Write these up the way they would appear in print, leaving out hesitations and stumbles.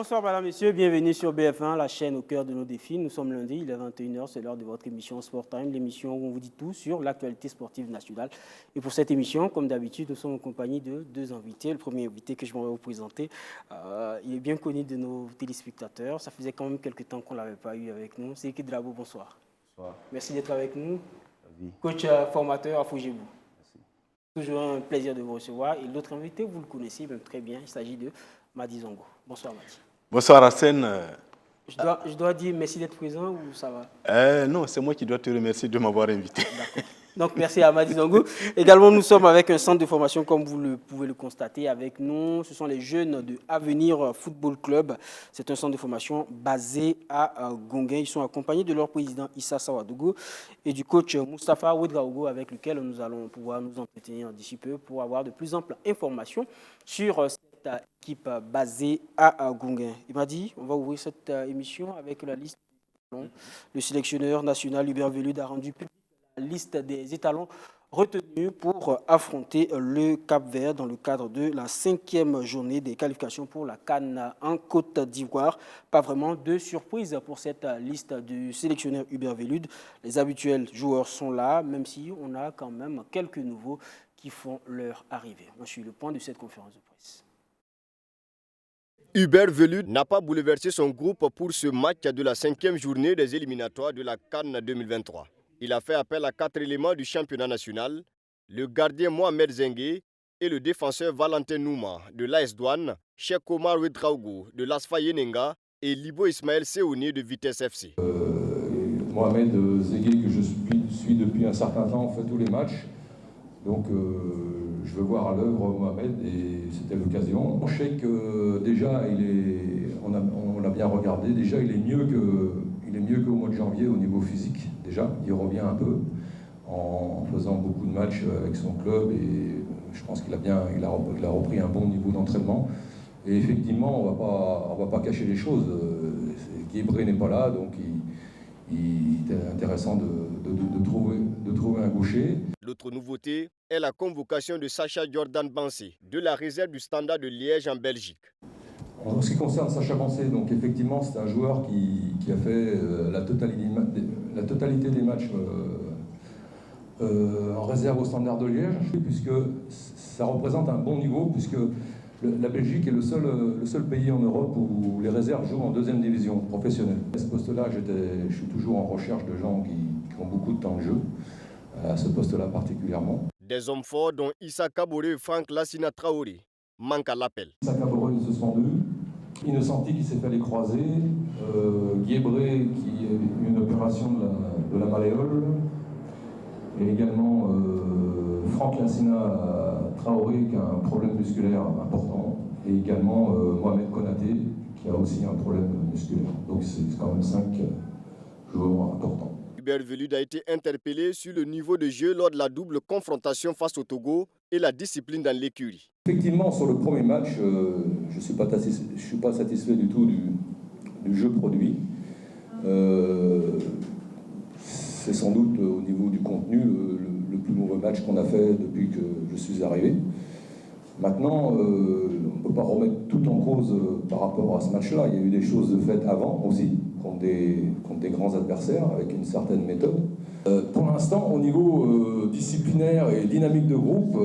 Bonsoir madame, messieurs, bienvenue sur BF1, la chaîne au cœur de nos défis. Nous sommes lundi, il est 21h, c'est l'heure de votre émission Sport Time, l'émission où on vous dit tout sur l'actualité sportive nationale. Et pour cette émission, comme d'habitude, nous sommes en compagnie de deux invités. Le premier invité que je vais vous présenter, il est bien connu de nos téléspectateurs. Ça faisait quand même quelques temps qu'on ne l'avait pas eu avec nous. C'est Eki Drabo, bonsoir. Bonsoir. Merci d'être avec nous. Oui. Coach formateur à Fougebou. Toujours un plaisir de vous recevoir. Et l'autre invité, vous le connaissez même très bien, il s'agit de Madi Zongo. Bonsoir Madi. Bonsoir Arsène. Je dois dire merci d'être présent ou ça va? Non, c'est moi qui dois te remercier de m'avoir invité. D'accord. Donc merci à Madi Zongo. Également, nous sommes avec un centre de formation, comme vous pouvez le constater avec nous. Ce sont les jeunes de Avenir Football Club. C'est un centre de formation basé à Gonguin. Ils sont accompagnés de leur président Issa Sawadougou et du coach Moustapha Ouedraogo, avec lequel nous allons pouvoir nous entretenir d'ici peu pour avoir de plus amples informations sur cette équipe basée à Gonguin. Il m'a dit, on va ouvrir cette émission avec la liste. Le sélectionneur national Hubert Velud a rendu public la liste des étalons retenus pour affronter le Cap-Vert dans le cadre de la 5e journée des qualifications pour la CAN en Côte d'Ivoire. Pas vraiment de surprise pour cette liste du sélectionneur Hubert Velud. Les habituels joueurs sont là, même si on a quand même quelques nouveaux qui font leur arrivée. Moi, je suis le point de cette conférence de presse. Hubert Velud n'a pas bouleversé son groupe pour ce match de la 5e journée des éliminatoires de la CAN 2023. Il a fait appel à 4 éléments du championnat national, le gardien Mohamed Zengue et le défenseur Valentin Nouma de l'AS Douane, Cheikh Omar Ouedraogo de l'ASFA Yenenga et Libo Ismaël Seouni de Vitesse FC. Mohamed Zengue, que je suis depuis un certain temps, fait tous les matchs. Donc je veux voir à l'œuvre Mohamed et c'était l'occasion. Je sais que déjà, on l'a bien regardé, déjà il est mieux qu'au mois de janvier au niveau physique. Déjà, il revient un peu en faisant beaucoup de matchs avec son club et je pense qu'il a repris un bon niveau d'entraînement. Et effectivement, on va pas cacher les choses. Guébré n'est pas là, donc il est intéressant de trouver un gaucher. L'autre nouveauté est la convocation de Sacha Jordan Bansé de la réserve du Standard de Liège en Belgique. En ce qui concerne Sacha Bansé, donc effectivement c'est un joueur qui a fait la totalité des matchs en réserve au Standard de Liège, puisque ça représente un bon niveau, puisque la Belgique est le seul pays en Europe où les réserves jouent en 2e division professionnelle. À ce poste-là, je suis toujours en recherche de gens qui ont beaucoup de temps de jeu, à ce poste-là particulièrement. Des hommes forts dont Issa Kaboré et Franck Lassina Traoré manquent à l'appel. Issa Kaboré suspendu, Innocenti qui s'est fait les croisés, Guébré qui a eu une opération de la malléole, et également Franck Lassina Traoré qui a un problème musculaire important, et également Mohamed Konaté qui a aussi un problème musculaire. Donc c'est quand même 5 joueurs importants. Hubert Velud a été interpellé sur le niveau de jeu lors de la double confrontation face au Togo et la discipline dans l'écurie. Effectivement, sur le premier match, je ne suis pas satisfait du tout du jeu produit. C'est sans doute au niveau du contenu le plus mauvais match qu'on a fait depuis que je suis arrivé. Maintenant, on ne peut pas remettre tout en cause par rapport à ce match-là. Il y a eu des choses faites avant aussi, contre des grands adversaires, avec une certaine méthode. Pour l'instant, au niveau disciplinaire et dynamique de groupe,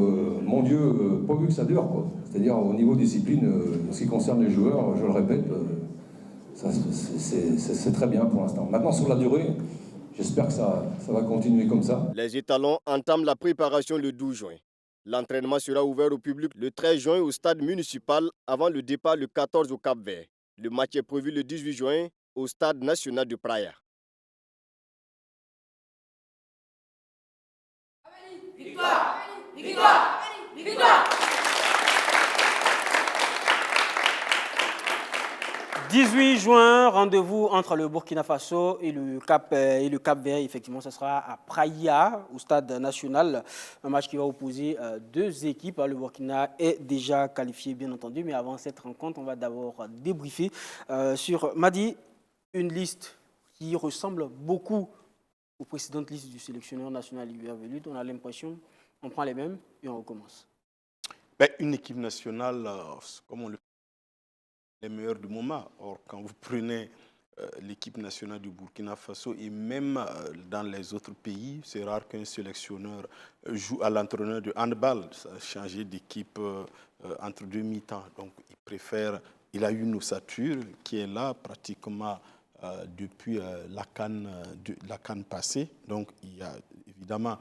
mon Dieu, pas vu que ça dure, quoi. C'est-à-dire au niveau discipline, en ce qui concerne les joueurs, je le répète, c'est très bien pour l'instant. Maintenant, sur la durée, j'espère que ça va continuer comme ça. Les étalons entament la préparation le 12 juin. L'entraînement sera ouvert au public le 13 juin au stade municipal avant le départ le 14 au Cap-Vert. Le match est prévu le 18 juin au stade national de Praia. Victoire! Victoire! Victoire! 18 juin, rendez-vous entre le Burkina Faso et le Cap-Vert. Effectivement, ce sera à Praia, au stade national. Un match qui va opposer deux équipes. Le Burkina est déjà qualifié, bien entendu. Mais avant cette rencontre, on va d'abord débriefer sur Madi, une liste qui ressemble beaucoup aux précédentes listes du sélectionneur national Hubert Velud. On a l'impression, on prend les mêmes et on recommence. Une équipe nationale, comme on le les meilleurs du moment. Or, quand vous prenez l'équipe nationale du Burkina Faso et même dans les autres pays, c'est rare qu'un sélectionneur joue à l'entraîneur de handball. Ça a changé d'équipe entre deux mi-temps. Donc, il a eu une ossature qui est là pratiquement depuis la CAN passée. Donc, il y a évidemment,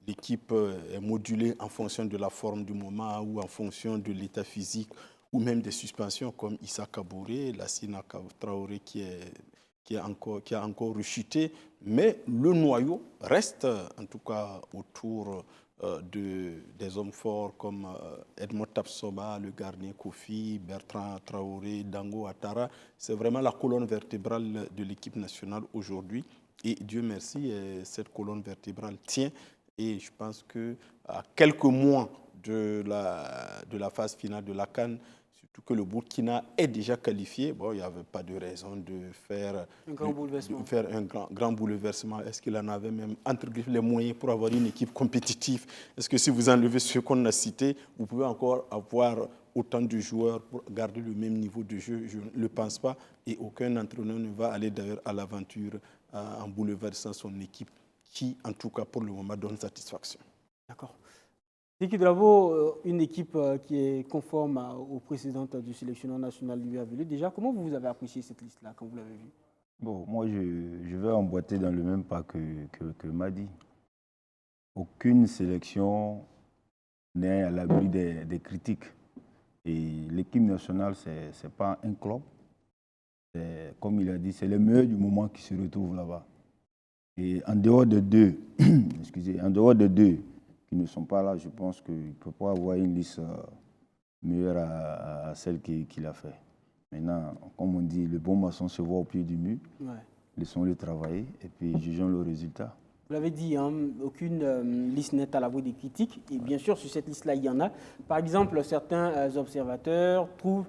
l'équipe est modulée en fonction de la forme du moment ou en fonction de l'état physique ou même des suspensions comme Issa Kabouré, Lassina Traoré qui a encore rechuté. Mais le noyau reste en tout cas autour des hommes forts comme Edmond Tapsoba, le gardien Kofi, Bertrand Traoré, Dango Ouattara. C'est vraiment la colonne vertébrale de l'équipe nationale aujourd'hui. Et Dieu merci, cette colonne vertébrale tient. Et je pense qu'à quelques mois de la phase finale de la CAN, surtout que le Burkina est déjà qualifié, bon, il n'y avait pas de raison de faire un grand bouleversement. Grand bouleversement. Est-ce qu'il en avait même entre les moyens pour avoir une équipe compétitive? Est-ce que si vous enlevez ce qu'on a cité, vous pouvez encore avoir autant de joueurs pour garder le même niveau de jeu? Je ne le pense pas. Et aucun entraîneur ne va aller d'ailleurs à l'aventure en bouleversant son équipe, qui, en tout cas, pour le moment, donne satisfaction. D'accord. Zeki Dravo, une équipe qui est conforme aux précédentes du sélectionneur national Louis. Déjà, comment vous avez apprécié cette liste-là quand vous l'avez vue? Bon, moi, je vais emboîter dans le même pas que Madi. Aucune sélection n'est à l'abri des critiques. Et l'équipe nationale, ce n'est pas un club. Comme il a dit, c'est les meilleurs du moment qui se retrouvent là-bas. Et en dehors de deux, qui ne sont pas là, je pense qu'il ne peut pas avoir une liste meilleure à celle qu'il a fait. Maintenant, comme on dit, le bon maçon se voit au pied du mur. Ouais. Laissons-le travailler et puis jugeons le résultat. Vous l'avez dit, hein, aucune liste n'est à l'abri des critiques. Et bien sûr, sur cette liste-là, il y en a. Par exemple, certains observateurs trouvent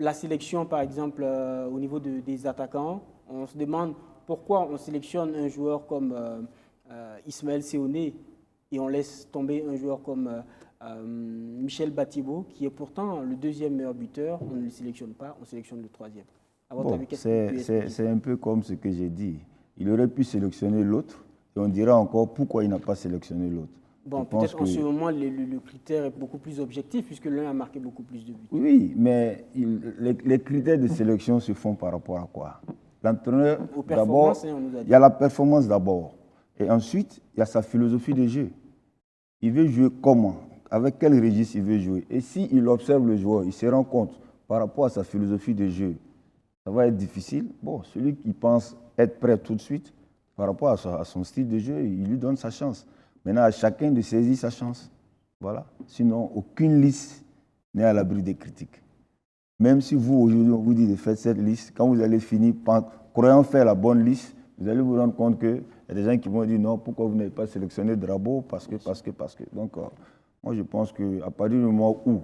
la sélection, par exemple, au niveau des attaquants. On se demande pourquoi on sélectionne un joueur comme Ismaël Séoné et on laisse tomber un joueur comme Michel Batibo, qui est pourtant le deuxième meilleur buteur. On ne le sélectionne pas, on sélectionne le troisième. C'est un peu comme ce que j'ai dit. Il aurait pu sélectionner l'autre et on dira encore pourquoi il n'a pas sélectionné l'autre. Bon, peut-être en ce moment, le critère est beaucoup plus objectif puisque l'un a marqué beaucoup plus de buts. Oui, mais les critères de sélection se font par rapport à quoi? L'entraîneur, d'abord, il y a la performance d'abord. Et ensuite, il y a sa philosophie de jeu. Il veut jouer comment? Avec quel registre il veut jouer? Et s'il observe le joueur, il se rend compte par rapport à sa philosophie de jeu, ça va être difficile. Bon, celui qui pense être prêt tout de suite, par rapport à son style de jeu, il lui donne sa chance. Maintenant, à chacun de saisir sa chance. Voilà. Sinon, aucune liste n'est à l'abri des critiques. Même si vous, aujourd'hui, on vous dit de faire cette liste, quand vous allez finir, croyant faire la bonne liste, vous allez vous rendre compte qu'il y a des gens qui vont dire non, pourquoi vous n'avez pas sélectionné Drabo? Parce que. Donc, moi, je pense qu'à partir du moment où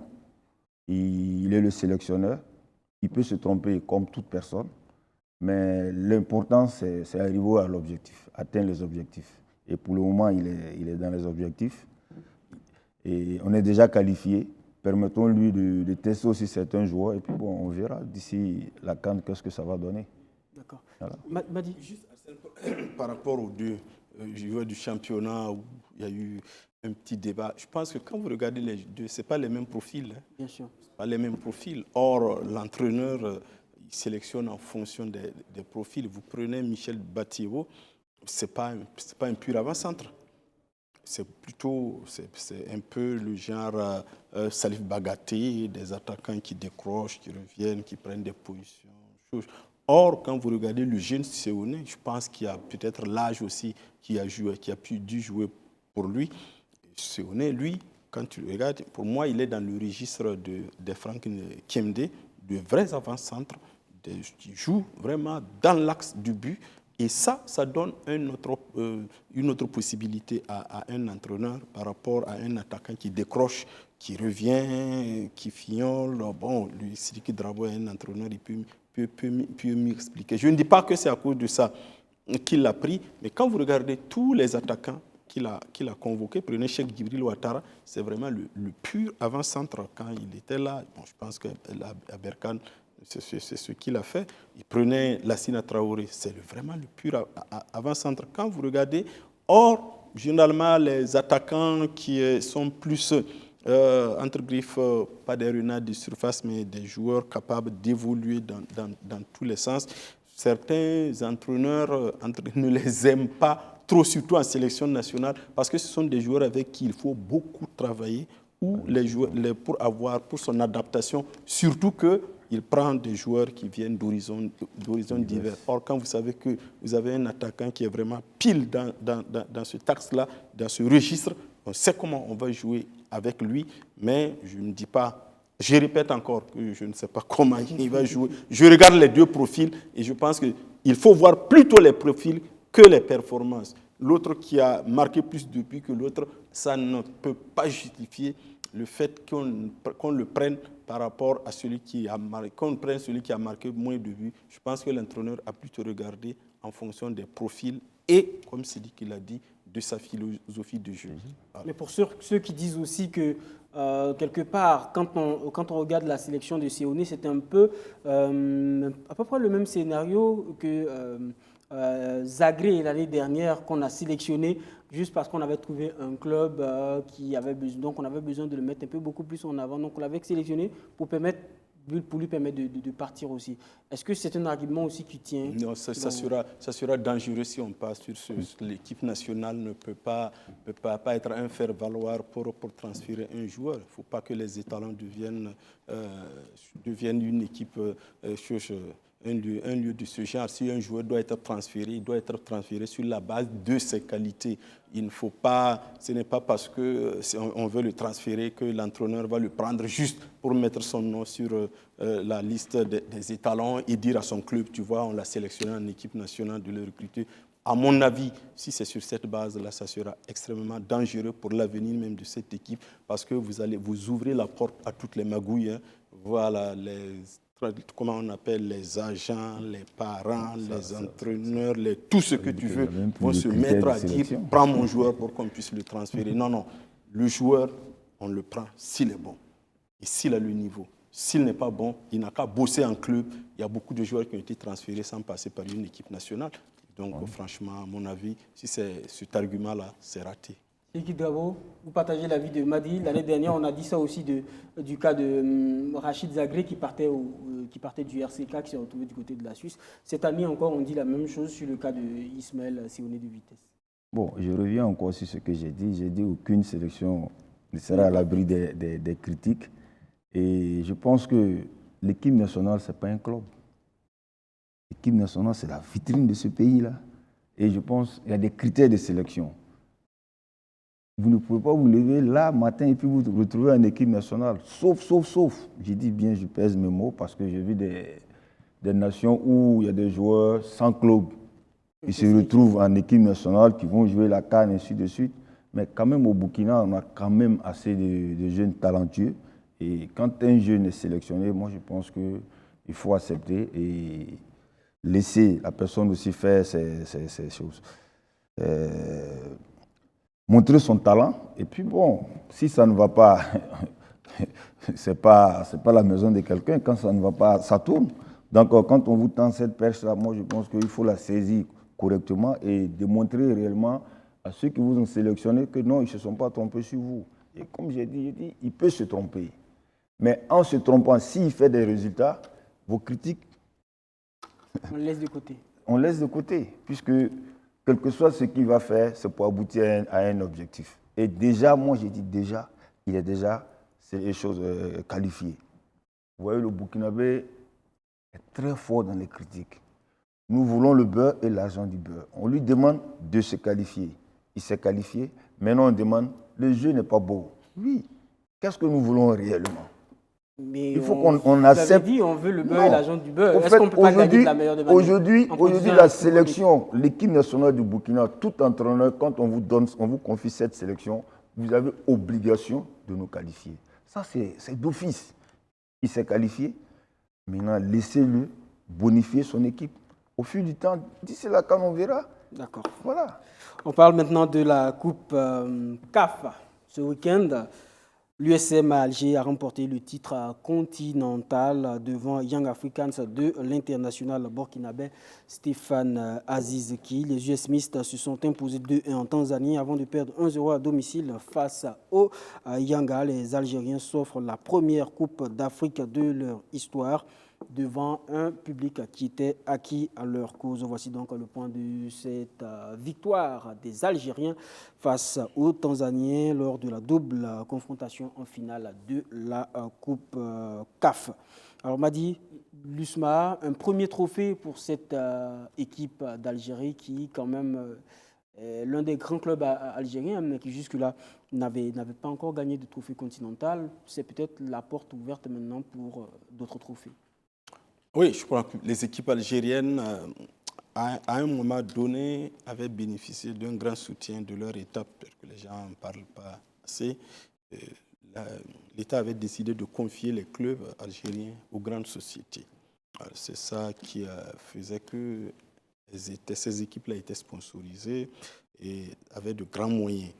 il est le sélectionneur, il peut se tromper comme toute personne, mais l'important, c'est arriver à l'objectif, atteindre les objectifs. Et pour le moment, il est dans les objectifs. Et on est déjà qualifié. Permettons-lui de tester aussi certains joueurs. Et puis, bon, on verra d'ici la CAN qu'est-ce que ça va donner. D'accord. Voilà. Madi, juste par rapport aux deux joueurs du championnat où il y a eu un petit débat, je pense que quand vous regardez les deux, ce n'est pas les mêmes profils. Hein. Bien sûr. Ce pas les mêmes profils. Or, l'entraîneur, il sélectionne en fonction des profils. Vous prenez Michel Bativo, ce n'est pas un pur avant-centre. C'est plutôt, c'est un peu le genre Salif Bagaté, des attaquants qui décrochent, qui reviennent, qui prennent des positions. Or, quand vous regardez le jeune Séoné, je pense qu'il y a peut-être l'âge aussi qui a dû jouer pour lui. Séoné, lui, quand tu le regardes, pour moi, il est dans le registre de Franck Kemde, de vrais avant-centres, qui jouent vraiment dans l'axe du but. Et ça donne une autre possibilité à un entraîneur par rapport à un attaquant qui décroche, qui revient, qui fiole. Bon, lui, Sidiki Drabo est un entraîneur, il peut mieux expliquer. Je ne dis pas que c'est à cause de ça qu'il l'a pris, mais quand vous regardez tous les attaquants qu'il a convoqués, prenez Cheikh Djibril Ouattara, c'est vraiment le pur avant-centre quand il était là. Bon, je pense qu'à Berkane, C'est ce qu'il a fait. Il prenait Lassina Traoré, c'est vraiment le pur avant-centre. Quand vous regardez, or, généralement, les attaquants qui sont plus, entre griffes, pas des renards de surface, mais des joueurs capables d'évoluer dans tous les sens, certains entraîneurs ne les aiment pas trop, surtout en sélection nationale, parce que ce sont des joueurs avec qui il faut beaucoup travailler ou les joueurs, pour son adaptation, surtout qu'il prend des joueurs qui viennent d'horizons divers. Or, quand vous savez que vous avez un attaquant qui est vraiment pile dans ce axe-là, dans ce registre, on sait comment on va jouer avec lui, mais je ne dis pas, je répète encore que je ne sais pas comment il va jouer. Je regarde les deux profils et je pense qu'il faut voir plutôt les profils que les performances. L'autre qui a marqué plus de buts que l'autre, ça ne peut pas justifier le fait qu'on le prenne par rapport à celui qui a marqué, qu'on prenne celui qui a marqué moins de buts. Je pense que l'entraîneur a plutôt regardé en fonction des profils et, comme c'est dit qu'il a dit, de sa philosophie de jeu. Voilà. Mais pour ceux qui disent aussi que quelque part, quand on regarde la sélection de Séoné, c'est un peu à peu près le même scénario que Zagré l'année dernière qu'on a sélectionné juste parce qu'on avait trouvé un club qui avait besoin, donc on avait besoin de le mettre un peu beaucoup plus en avant. Donc on l'avait sélectionné pour lui permettre de partir aussi. Est-ce que c'est un argument aussi qui tient? Non, ça sera dangereux si on passe sur ce. L'équipe nationale ne peut pas être un faire-valoir pour transférer un joueur. Il ne faut pas que les étalons deviennent une équipe un lieu de ce genre. Si un joueur doit être transféré, il doit être transféré sur la base de ses qualités. Il ne faut pas, ce n'est pas parce qu'on veut le transférer que l'entraîneur va le prendre juste pour mettre son nom sur la liste des étalons et dire à son club, tu vois, on l'a sélectionné en équipe nationale, de le recruter. À mon avis, si c'est sur cette base-là, ça sera extrêmement dangereux pour l'avenir même de cette équipe parce que vous ouvrez la porte à toutes les magouilles. Hein. Voilà, comment on appelle les agents, les parents, les entraîneurs, tout ce que tu veux, vont se mettre à dire « prends mon joueur pour qu'on puisse le transférer ». Non, non, le joueur, on le prend s'il est bon et s'il a le niveau. S'il n'est pas bon, il n'a qu'à bosser en club. Il y a beaucoup de joueurs qui ont été transférés sans passer par une équipe nationale. Donc, franchement, à mon avis, si c'est cet argument-là, c'est raté. Eki Dabo, vous partagez l'avis de Madi. L'année dernière, on a dit ça aussi du cas de Rachid Zagré qui partait du RCK, qui s'est retrouvé du côté de la Suisse. Cette année encore, on dit la même chose sur le cas de Ismaël Séoné de Vitesse. Bon, je reviens encore sur ce que j'ai dit. J'ai dit aucune sélection ne sera à l'abri des critiques. Et je pense que l'équipe nationale, ce n'est pas un club. L'équipe nationale, c'est la vitrine de ce pays-là. Et je pense qu'il y a des critères de sélection. Vous ne pouvez pas vous lever là, matin, et puis vous retrouver en équipe nationale. Sauf. Je dis bien, je pèse mes mots, parce que j'ai vu des nations où il y a des joueurs sans club qui se retrouvent en équipe nationale, qui vont jouer la CAN, et ainsi de suite. Mais quand même, au Burkina, on a quand même assez de jeunes talentueux. Et quand un jeune est sélectionné, moi, je pense qu'il faut accepter et laisser la personne aussi faire ces choses. Montrer son talent, et puis bon, si ça ne va pas, c'est pas la maison de quelqu'un, quand ça ne va pas, ça tourne. Donc quand on vous tend cette perche-là, moi je pense qu'il faut la saisir correctement et démontrer réellement à ceux qui vous ont sélectionné que non, ils ne se sont pas trompés sur vous. Et comme j'ai dit, il peut se tromper. Mais en se trompant, s'il fait des résultats, vos critiques, on laisse de côté. On laisse de côté, puisque quel que soit ce qu'il va faire, c'est pour aboutir à un objectif. Et déjà, moi j'ai dit déjà, il est déjà ces choses qualifiées. Vous voyez, le Burkinabé est très fort dans les critiques. Nous voulons le beurre et l'argent du beurre. On lui demande de se qualifier. Il s'est qualifié. Maintenant, on demande, le jeu n'est pas beau. Oui. Qu'est-ce que nous voulons réellement? Mais il faut qu'on accepte. Dit, on veut le beurre et l'argent du beurre. Est-ce qu'on peut pas gagner de la meilleure des manières? Aujourd'hui, la sélection, l'équipe nationale du Burkina, tout entraîneur, quand on vous confie cette sélection, vous avez obligation de nous qualifier. Ça, c'est d'office. Il s'est qualifié. Maintenant, laissez-le bonifier son équipe. Au fil du temps, d'ici là, quand on verra. D'accord. Voilà. On parle maintenant de la Coupe CAF ce week-end. L'USM Alger a remporté le titre continental devant Young Africans de l'international burkinabé Stéphane Aziz-Ki. Les USMistes se sont imposés 2-1 en Tanzanie avant de perdre 1-0 à domicile face aux Yanga. Les Algériens s'offrent la première Coupe d'Afrique de leur histoire devant un public qui était acquis à leur cause. Voici donc le point de cette victoire des Algériens face aux Tanzaniens lors de la double confrontation en finale de la Coupe CAF. Alors Madi, l'USMA, un premier trophée pour cette équipe d'Algérie qui quand même est l'un des grands clubs algériens, mais qui jusque-là n'avait pas encore gagné de trophée continental. C'est peut-être la porte ouverte maintenant pour d'autres trophées. Oui, je crois que les équipes algériennes, à un moment donné, avaient bénéficié d'un grand soutien de leur État, parce que les gens n'en parlent pas assez. L'État avait décidé de confier les clubs algériens aux grandes sociétés. C'est ça qui faisait que ces équipes-là étaient sponsorisées et avaient de grands moyens.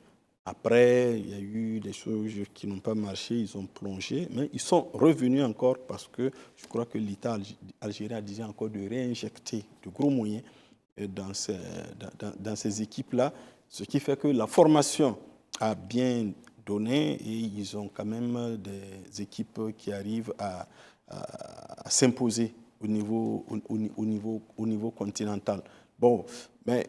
Après, il y a eu des choses qui n'ont pas marché, ils ont plongé, mais ils sont revenus encore parce que je crois que l'État algérien a décidé encore de réinjecter de gros moyens dans ces équipes-là, ce qui fait que la formation a bien donné et ils ont quand même des équipes qui arrivent à s'imposer au niveau continental. Bon, mais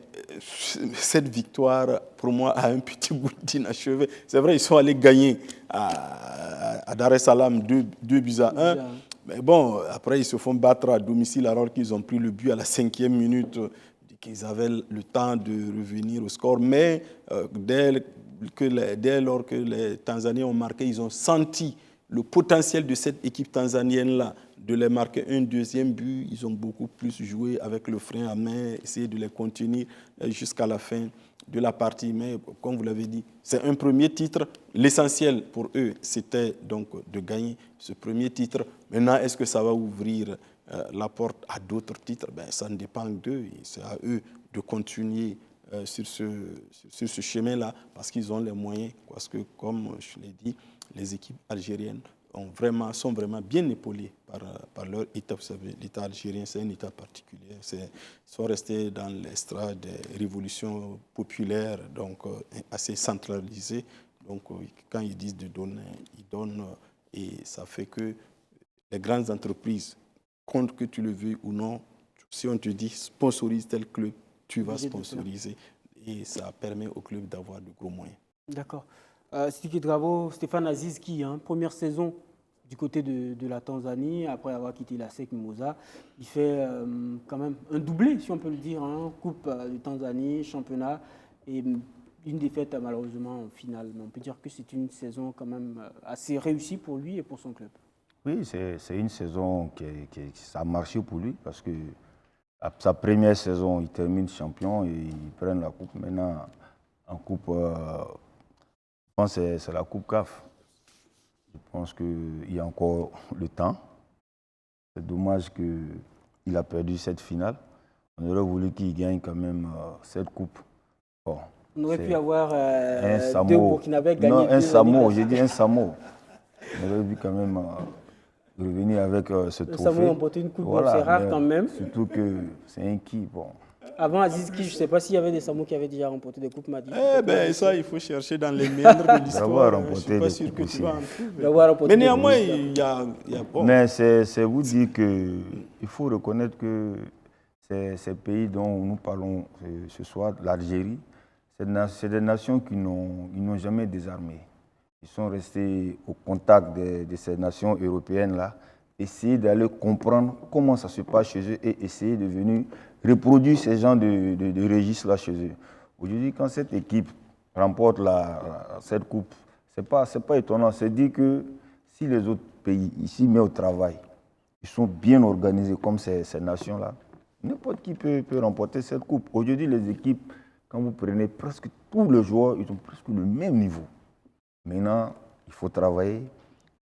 cette victoire, pour moi, a un petit goût d'inachevé. C'est vrai, ils sont allés gagner à Dar es Salaam 2-1. Mais bon, après, ils se font battre à domicile alors qu'ils ont pris le but à la 5e minute, qu'ils avaient le temps de revenir au score. Mais dès lors que les Tanzaniens ont marqué, ils ont senti le potentiel de cette équipe tanzanienne-là de les marquer un deuxième but. Ils ont beaucoup plus joué avec le frein à main, essayer de les contenir jusqu'à la fin de la partie. Mais comme vous l'avez dit, c'est un premier titre. L'essentiel pour eux, c'était donc de gagner ce premier titre. Maintenant, est-ce que ça va ouvrir la porte à d'autres titres? Ça ne dépend d'eux. C'est à eux de continuer sur ce chemin-là parce qu'ils ont les moyens. Parce que, comme je l'ai dit, les équipes algériennes sont vraiment bien épaulées par leur État. Vous savez, l'État algérien, c'est un État particulier. Ils sont restés dans l'estrade des révolutions populaires, donc assez centralisées. Donc, quand ils disent de donner, ils donnent. Et ça fait que les grandes entreprises, compte que tu le veux ou non, si on te dit sponsorise tel club, tu vas sponsoriser. Et ça permet au club d'avoir de gros moyens. D'accord. Sidiki Drabo, Stéphane Aziz-Ki, première saison du côté de la Tanzanie, après avoir quitté la SEC Mimosa, il fait quand même un doublé, si on peut le dire, Coupe de Tanzanie, championnat, et une défaite malheureusement en finale. Mais on peut dire que c'est une saison quand même assez réussie pour lui et pour son club. Oui, c'est une saison qui ça a marché pour lui parce que à sa première saison, il termine champion et il prend la coupe. Maintenant, en coupe, je pense que c'est la coupe CAF. Je pense qu'il y a encore le temps. C'est dommage qu'il a perdu cette finale. On aurait voulu qu'il gagne quand même cette coupe. Bon, on aurait pu avoir deux Burkinabés gagner. Non, un Samo, j'ai dit un Samo. On aurait vu quand même revenir avec ce trophée. Samo remporter une coupe, voilà, c'est rare quand même. Surtout que c'est un qui, bon. Avant Aziz-Ki, je ne sais pas s'il y avait des Samo qui avaient déjà remporté des coupes, m'a dit. Ça, il faut chercher dans les méandres de l'histoire. Je ne suis pas sûr que tu vas en trouver. Mais néanmoins, il y a bon. Mais c'est vous dire qu'il faut reconnaître que ces pays dont nous parlons ce soir, l'Algérie, c'est des nations qui n'ont jamais désarmé. Ils sont restés au contact de ces nations européennes-là, essayer d'aller comprendre comment ça se passe chez eux et essayer de venir reproduire ces genres de registres-là chez eux. Aujourd'hui, quand cette équipe remporte cette coupe, c'est pas étonnant. C'est dire que si les autres pays ici mettent au travail, ils sont bien organisés comme ces nations-là, n'importe qui peut remporter cette coupe. Aujourd'hui, les équipes, quand vous prenez presque tous les joueurs, ils ont presque le même niveau. Maintenant, il faut travailler,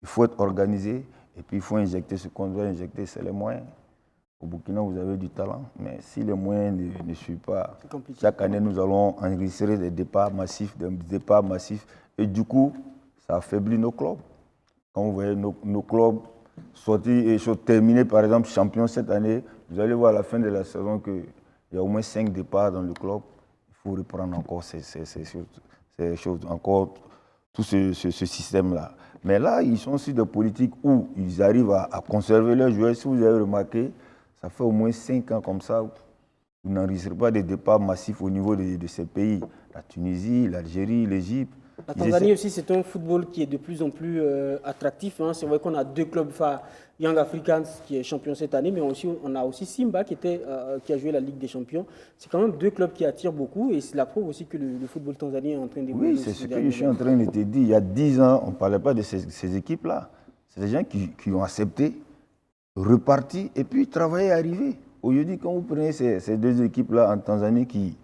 il faut être organisé, et puis il faut injecter ce qu'on doit injecter, c'est les moyens. Au Burkina, vous avez du talent, mais si les moyens ne suivent pas, chaque année, nous allons enregistrer des départs massifs, et du coup, ça affaiblit nos clubs. Quand vous voyez nos clubs sortis et terminés, par exemple, champions cette année, vous allez voir à la fin de la saison qu'il y a au moins 5 départs dans le club. Il faut reprendre encore ces choses, encore tout ce système-là. Mais là, ils sont sur des politiques où ils arrivent à conserver leurs joueurs. Si vous avez remarqué, ça fait au moins 5 ans comme ça. Vous n'enregistrez pas de départs massifs au niveau de ces pays. La Tunisie, l'Algérie, l'Égypte. La Tanzanie aussi, c'est un football qui est de plus en plus attractif. Hein. C'est vrai qu'on a 2 clubs phares, Young Africans qui est champion cette année, mais on a aussi Simba qui a joué la Ligue des Champions. C'est quand même 2 clubs qui attirent beaucoup et c'est la preuve aussi que le football tanzanien est en train d'évoluer. Oui, c'est ce que je suis en train de te dire. Il y a 10 ans, on ne parlait pas de ces équipes-là. C'est des gens qui ont accepté, reparti et puis travailler et arriver. Aujourd'hui, quand vous prenez ces 2 équipes-là en Tanzanie qui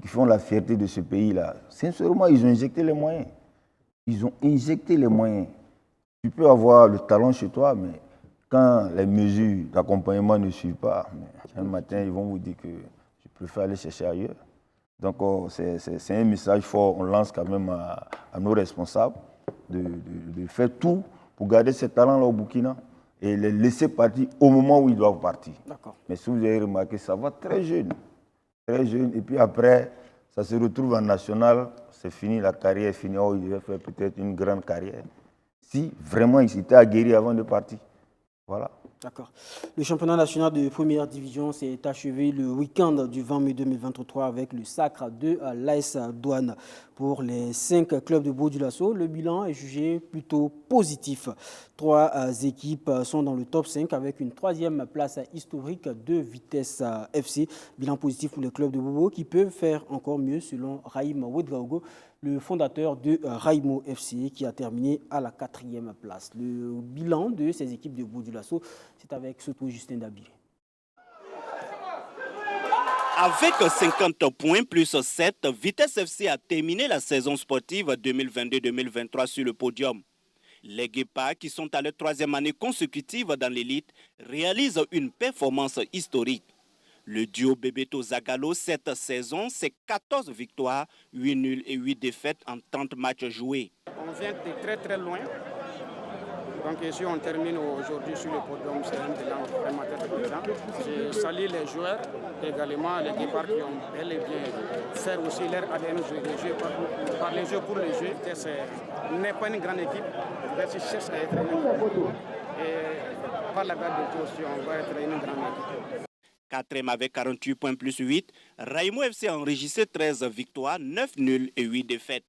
font la fierté de ce pays-là, sincèrement, ils ont injecté les moyens. Ils ont injecté les moyens. Tu peux avoir le talent chez toi, mais quand les mesures d'accompagnement ne suivent pas, un matin, ils vont vous dire que je préfère aller chercher ailleurs. Donc, c'est un message fort. On lance quand même à nos responsables de faire tout pour garder ces talents-là au Burkina et les laisser partir au moment où ils doivent partir. Mais si vous avez remarqué, ça va très jeune. Très jeune. Et puis après, ça se retrouve en national. C'est fini, la carrière est finie. Oh, il va faire peut-être une grande carrière. Si vraiment il s'était aguerri avant de partir. Voilà. D'accord. Le championnat national de première division s'est achevé le week-end du 20 mai 2023 avec le sacre de l'AS Douane. Pour les 5 clubs de Bodjo-Lasso, le bilan est jugé plutôt positif. 3 équipes sont dans le top 5 avec une 3e place historique de Vitesse FC. Bilan positif pour les clubs de Bobo qui peuvent faire encore mieux selon Raïm Ouedraogo, le fondateur de Raimo FC qui a terminé à la 4e place. Le bilan de ces équipes de Bodjo-Lasso, c'est avec Soto Justin Dabiré. Avec 50 points plus 7, Vitesse FC a terminé la saison sportive 2022-2023 sur le podium. Les Guépards, qui sont à leur 3e année consécutive dans l'élite, réalisent une performance historique. Le duo Bebeto Zagallo, cette saison, c'est 14 victoires, 8 nuls et 8 défaites en 30 matchs joués. On vient de très très loin. Donc ici on termine aujourd'hui sur le podium, c'est un bilan vraiment très important. Je salue les joueurs, également les Guépards qui ont bel et bien fait aussi leur ADN de jeu par les jeux pour les jeux. Ce n'est pas une grande équipe, mais je cherche à être une grande équipe. Et par la garde de Dieu aussi, on va être une grande équipe. 4e avec 48 points plus 8, Raimo FC a enregistré 13 victoires, 9 nuls et 8 défaites.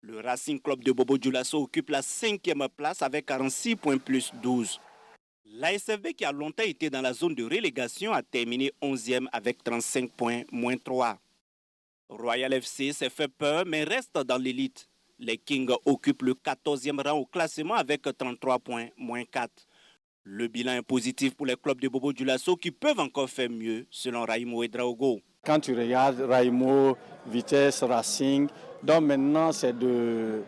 Le Racing Club de Bodjo-Lasso occupe la 5e place avec 46 points plus 12. L'ASFB, qui a longtemps été dans la zone de relégation, a terminé 11e avec 35 points moins 3. Royal FC s'est fait peur mais reste dans l'élite. Les Kings occupent le 14e rang au classement avec 33 points moins 4. Le bilan est positif pour les clubs de Bodjo-Lasso qui peuvent encore faire mieux, selon Raimo Ouedraogo. Quand tu regardes Raimo, Vitesse, Racing, donc maintenant c'est de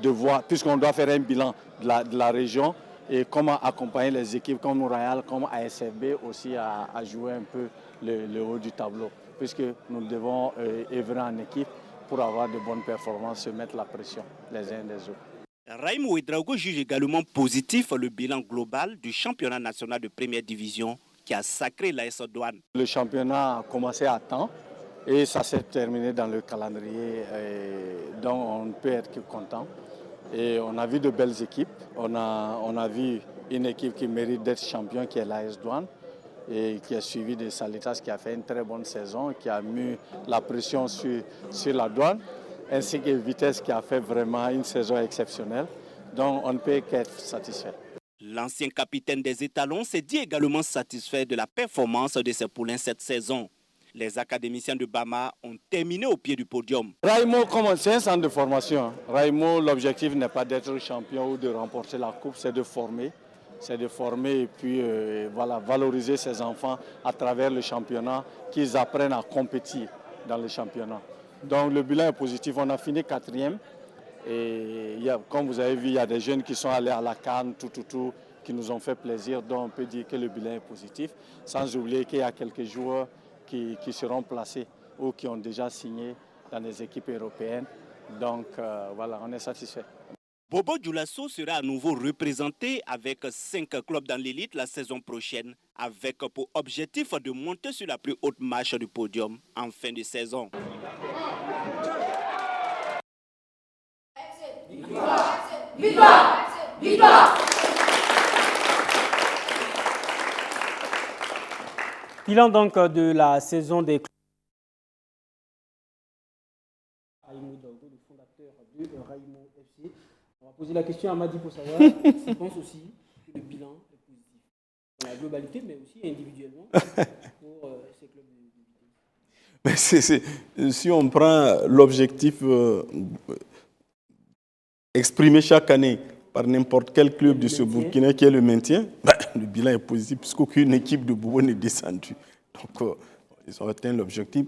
voir, puisqu'on doit faire un bilan de la région et comment accompagner les équipes comme Royal, comme ASFB aussi à jouer un peu le haut du tableau, puisque nous devons œuvrer en équipe pour avoir de bonnes performances, se mettre la pression les uns des autres. Raimo Ouedraogo juge également positif le bilan global du championnat national de première division qui a sacré l'AS Douane. Le championnat a commencé à temps et ça s'est terminé dans le calendrier, donc on peut être content. Et on a vu de belles équipes, on a vu une équipe qui mérite d'être champion qui est l'AS Douane et qui a suivi de Salitas qui a fait une très bonne saison, qui a mis la pression sur la Douane, ainsi que Vitesse qui a fait vraiment une saison exceptionnelle. Donc on ne peut qu'être satisfait. L'ancien capitaine des Étalons s'est dit également satisfait de la performance de ses poulains cette saison. Les académiciens de Bama ont terminé au pied du podium. Raimo, c'est un centre de formation. Raimo, l'objectif n'est pas d'être champion ou de remporter la coupe, c'est de former. C'est de former et puis valoriser ces enfants à travers le championnat, qu'ils apprennent à compétir dans le championnat. Donc le bilan est positif, on a fini 4e. Et comme vous avez vu, il y a des jeunes qui sont allés à la CAN, qui nous ont fait plaisir. Donc on peut dire que le bilan est positif. Sans oublier qu'il y a quelques joueurs qui seront placés ou qui ont déjà signé dans les équipes européennes Donc voilà, on est satisfait. Bobo Dioulasso sera à nouveau représenté avec 5 clubs dans l'élite la saison prochaine, avec pour objectif de monter sur la plus haute marche du podium en fin de saison. Victoire! Victoire! Victoire! Bilan donc de la saison des clubs. Raimo Daogo, le fondateur de Raimo FC. On va poser la question à Madi pour savoir s'il pense aussi que le bilan est positif. Dans la globalité, mais aussi individuellement pour ces clubs de Mais si on prend l'objectif exprimé chaque année par n'importe quel club de ce Burkina qui est le maintien, le bilan est positif puisqu'aucune équipe de Bobo n'est descendue. Donc, ils ont atteint l'objectif.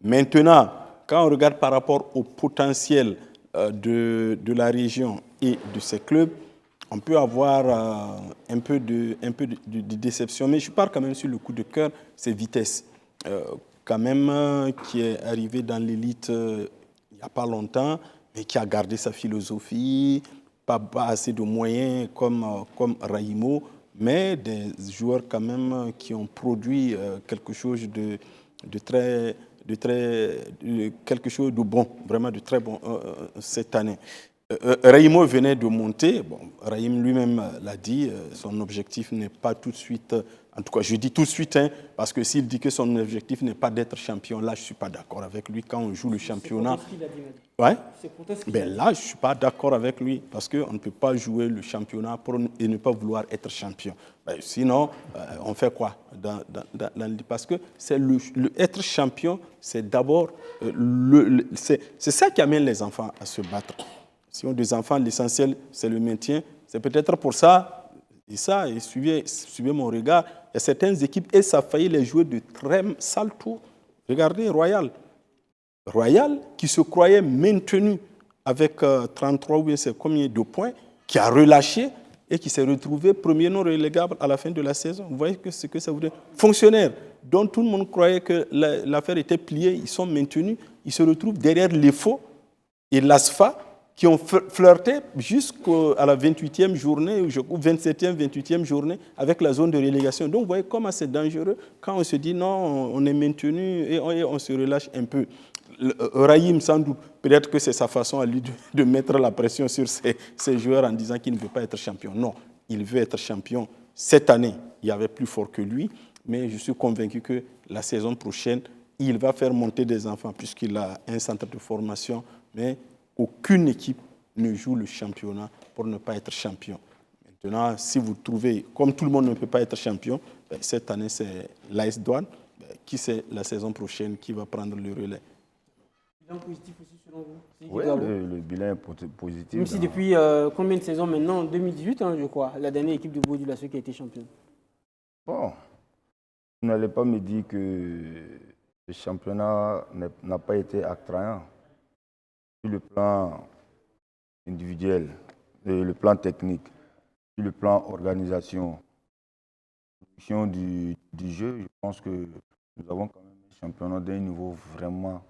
Maintenant, quand on regarde par rapport au potentiel de la région et de ces clubs, on peut avoir un peu de déception. Mais je pars quand même sur le coup de cœur, c'est Vitesse. Quand même, qui est arrivé dans l'élite il n'y a pas longtemps, mais qui a gardé sa philosophie, pas assez de moyens comme Raimo, mais des joueurs quand même qui ont produit quelque chose quelque chose de bon, vraiment de très bon cette année. Raimo venait de monter. Bon, Raïm lui-même l'a dit, son objectif n'est pas tout de suite, en tout cas je dis tout de suite, parce que s'il dit que son objectif n'est pas d'être champion, là je ne suis pas d'accord avec lui. Quand on joue le championnat, là je ne suis pas d'accord avec lui, parce qu'on ne peut pas jouer le championnat et ne pas vouloir être champion. Sinon, on fait quoi parce que c'est être champion, c'est d'abord, c'est ça qui amène les enfants à se battre. Si on a des enfants, l'essentiel, c'est le maintien. C'est peut-être pour ça, et suivez mon regard, il y a certaines équipes, et ça a failli les jouer de très sales tours. Regardez Royal. Royal, qui se croyait maintenu avec 33 ou c'est combien de points, qui a relâché et qui s'est retrouvé premier non relégable à la fin de la saison. Vous voyez ce que ça voulait dire. Fonctionnaires, dont tout le monde croyait que l'affaire était pliée, ils sont maintenus, ils se retrouvent derrière les faux et l'ASFA, qui ont flirté jusqu'à la 28e journée, ou 27e, 28e journée, avec la zone de relégation. Donc, vous voyez comment c'est dangereux quand on se dit non, on est maintenu et on se relâche un peu. Raïm, sans doute, peut-être que c'est sa façon à lui de mettre la pression sur ses joueurs en disant qu'il ne veut pas être champion. Non, il veut être champion. Cette année, il y avait plus fort que lui, mais je suis convaincu que la saison prochaine, il va faire monter des enfants puisqu'il a un centre de formation, mais aucune équipe ne joue le championnat pour ne pas être champion. Maintenant, si vous trouvez, comme tout le monde ne peut pas être champion, cette année, c'est l'AS Douanes, qui c'est la saison prochaine qui va prendre le relais. Bilan positif aussi selon vous? Oui, le bilan est positif. Même si depuis combien de saisons maintenant? 2018, je crois, la dernière équipe de Bobo Dioulasso qui a été championne. Bon, vous n'allez pas me dire que le championnat n'a pas été attrayant. Sur le plan individuel, le plan technique, sur le plan organisation, du jeu, je pense que nous avons quand même un championnat d'un niveau vraiment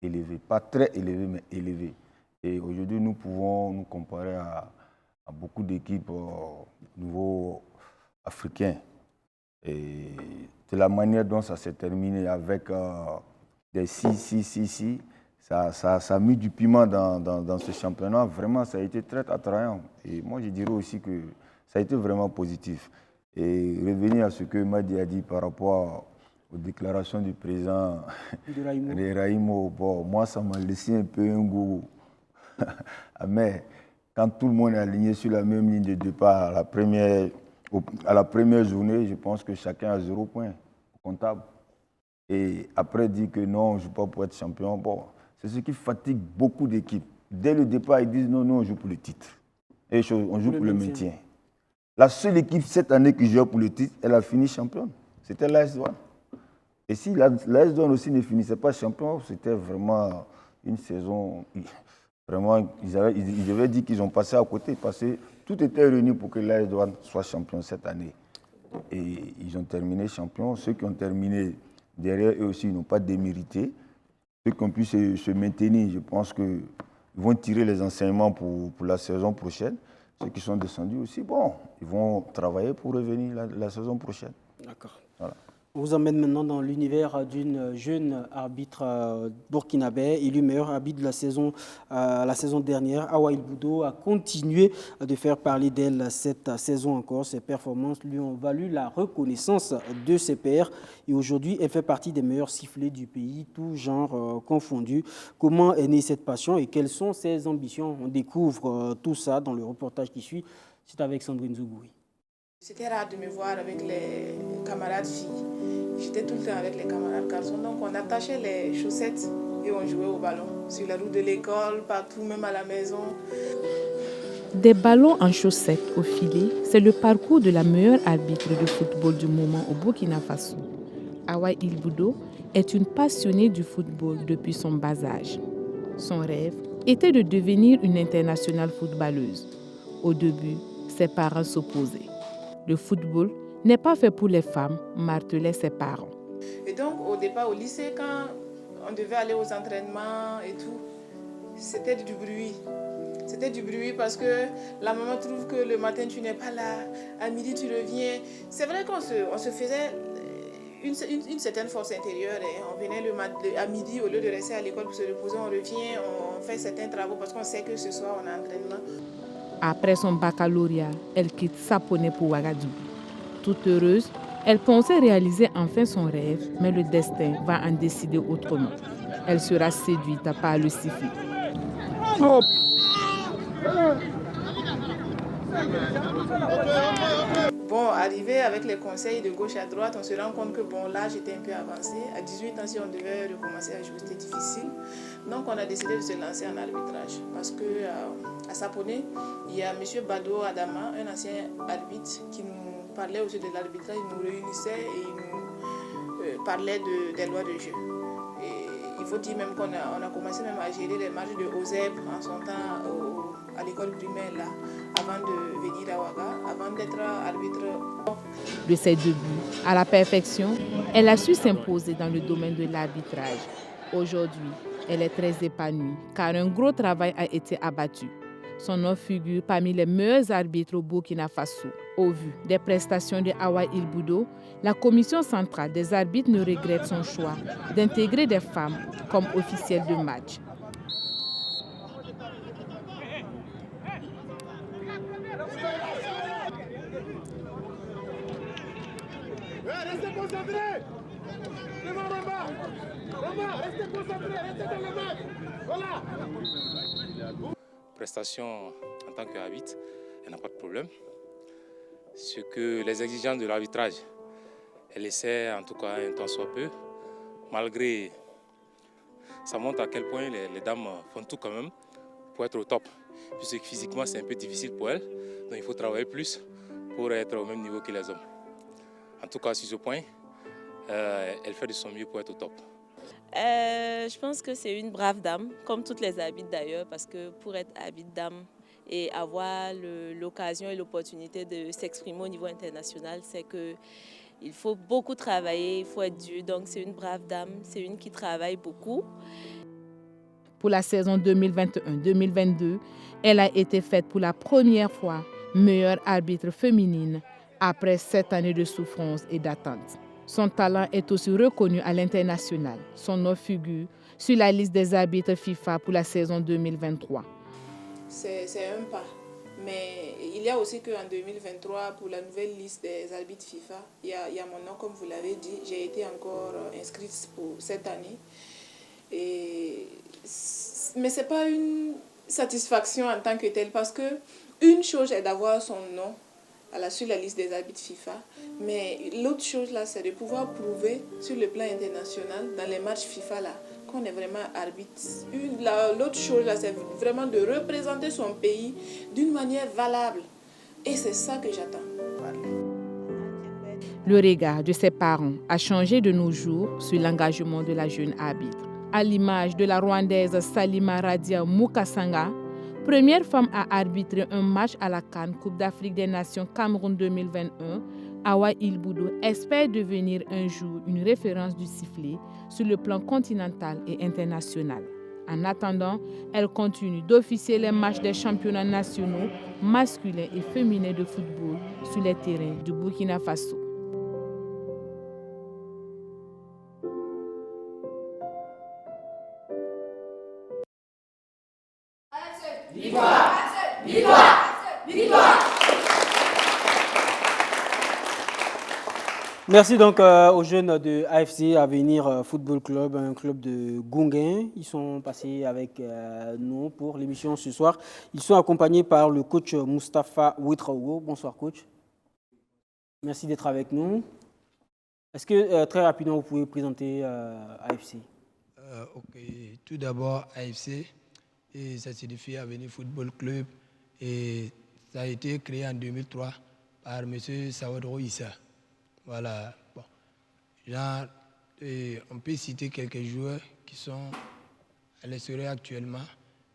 élevé. Pas très élevé, mais élevé. Et aujourd'hui, nous pouvons nous comparer à beaucoup d'équipes au niveau africain. Et de la manière dont ça s'est terminé avec des si. Ça a mis du piment dans ce championnat. Vraiment, ça a été très attrayant. Et moi, je dirais aussi que ça a été vraiment positif. Et revenir à ce que Madi a dit par rapport aux déclarations du président de Raimo, bon, moi, ça m'a laissé un peu un goût amer. Quand tout le monde est aligné sur la même ligne de départ à la première journée, je pense que chacun a 0 point comptable. Et après, dire que non, on ne joue pas pour être champion, bon. C'est ce qui fatigue beaucoup d'équipes. Dès le départ, ils disent non, on joue pour le titre. Et on joue pour le maintien. La seule équipe cette année qui joue pour le titre, elle a fini championne. C'était l'AS Douanes. Et si l'AS Douanes aussi ne finissait pas champion, c'était vraiment une saison. Vraiment, ils avaient dit qu'ils ont passé à côté parce que tout était réuni pour que l'AS Douanes soit champion cette année. Et ils ont terminé champion. Ceux qui ont terminé derrière eux aussi n'ont pas démérité. Ceux qui ont pu se maintenir, je pense que Ils vont tirer les enseignements pour la saison prochaine. Ceux qui sont descendus aussi, bon, ils vont travailler pour revenir la saison prochaine. D'accord. Voilà. On vous emmène maintenant dans l'univers d'une jeune arbitre burkinabé, élu meilleur arbitre de la saison dernière. Awa Il Boudo a continué de faire parler d'elle cette saison encore. Ses performances lui ont valu la reconnaissance de ses pairs. Et aujourd'hui, elle fait partie des meilleurs sifflets du pays, tout genre confondu. Comment est née cette passion et quelles sont ses ambitions? On découvre tout ça dans le reportage qui suit. C'est avec Sandrine Zougoui. C'était rare de me voir avec les camarades filles. J'étais tout le temps avec les camarades garçons. Donc on attachait les chaussettes et on jouait au ballon. Sur la route de l'école, partout, même à la maison. Des ballons en chaussettes au filet, c'est le parcours de la meilleure arbitre de football du moment au Burkina Faso. Awa Il Boudo est une passionnée du football depuis son bas âge. Son rêve était de devenir une internationale footballeuse. Au début, ses parents s'opposaient. Le football n'est pas fait pour les femmes, martelaient ses parents. Et donc, au départ, au lycée, quand on devait aller aux entraînements et tout, c'était du bruit. C'était du bruit parce que la maman trouve que le matin, tu n'es pas là, à midi, tu reviens. C'est vrai qu'on se faisait une certaine force intérieure. Et on venait à midi, au lieu de rester à l'école pour se reposer, on revient, on fait certains travaux parce qu'on sait que ce soir, on a entraînement. Après son baccalauréat, elle quitte Sapone pour Ouagadougou. Toute heureuse, elle pensait réaliser enfin son rêve, mais le destin va en décider autrement. Elle sera séduite par le sifflet. Oh. Bon, arrivé avec les conseils de gauche à droite, on se rend compte que bon, là, j'étais un peu avancée. À 18 ans, si on devait recommencer à jouer, c'était difficile. Donc, on a décidé de se lancer en arbitrage. Parce que à Sapone, il y a M. Bado Adama, un ancien arbitre, qui nous parlait aussi de l'arbitrage. Il nous réunissait et il nous parlait des lois de jeu. Et il faut dire même qu'on a commencé même à gérer les matchs de OSEP en son temps à l'école primaire là, avant de venir à Ouaga, avant d'être arbitre. De ses débuts à la perfection, elle a su s'imposer dans le domaine de l'arbitrage. Aujourd'hui, elle est très épanouie car un gros travail a été abattu. Son nom figure parmi les meilleurs arbitres au Burkina Faso. Au vu des prestations de Awa Il Boudo, la commission centrale des arbitres ne regrette son choix d'intégrer des femmes comme officielles de match. Restez concentrés! Restez concentrés, restez dans le match! Voilà! Prestation en tant qu'arbitre, elle n'a pas de problème. Ce que les exigences de l'arbitrage, elle essaie en tout cas un tant soit peu, malgré ça montre à quel point les dames font tout quand même pour être au top. Puisque physiquement c'est un peu difficile pour elles, donc il faut travailler plus pour être au même niveau que les hommes. En tout cas sur ce point, elle fait de son mieux pour être au top. Je pense que c'est une brave dame, comme toutes les arbitres d'ailleurs, parce que pour être arbitre dame et avoir l'occasion et l'opportunité de s'exprimer au niveau international, c'est qu'il faut beaucoup travailler, il faut être dur. Donc c'est une brave dame, c'est une qui travaille beaucoup. Pour la saison 2021-2022, elle a été faite pour la première fois meilleure arbitre féminine après 7 années de souffrance et d'attente. Son talent est aussi reconnu à l'international. Son nom figure sur la liste des arbitres FIFA pour la saison 2023. C'est un pas. Mais il y a aussi qu'en 2023, pour la nouvelle liste des arbitres FIFA, il y a mon nom, comme vous l'avez dit. J'ai été encore inscrite pour cette année. Mais ce n'est pas une satisfaction en tant que telle, parce qu'une chose est d'avoir son nom sur la liste des arbitres FIFA, mais l'autre chose là, c'est de pouvoir prouver sur le plan international, dans les matchs FIFA là, qu'on est vraiment arbitre. L'autre chose là, c'est vraiment de représenter son pays d'une manière valable. Et c'est ça que j'attends. Le regard de ses parents a changé de nos jours sur l'engagement de la jeune arbitre. À l'image de la Rwandaise Salima Radia Mukasanga, première femme à arbitrer un match à la CAN Coupe d'Afrique des Nations Cameroun 2021, Awa Il Boudo espère devenir un jour une référence du sifflet sur le plan continental et international. En attendant, elle continue d'officier les matchs des championnats nationaux, masculins et féminins de football sur les terrains du Burkina Faso. Victoire! Victoire! Victoire! Merci donc aux jeunes de AFC Avenir Football Club, un club de Gonguin. Ils sont passés avec nous pour l'émission ce soir. Ils sont accompagnés par le coach Moustapha Ouetraogo. Bonsoir coach. Merci d'être avec nous. Est-ce que très rapidement vous pouvez présenter AFC? Ok, tout d'abord AFC, et ça signifie Avenir Football Club, et ça a été créé en 2003 par M. Sawadro Issa. Voilà, bon. Genre, on peut citer quelques joueurs qui sont à l'extérieur actuellement.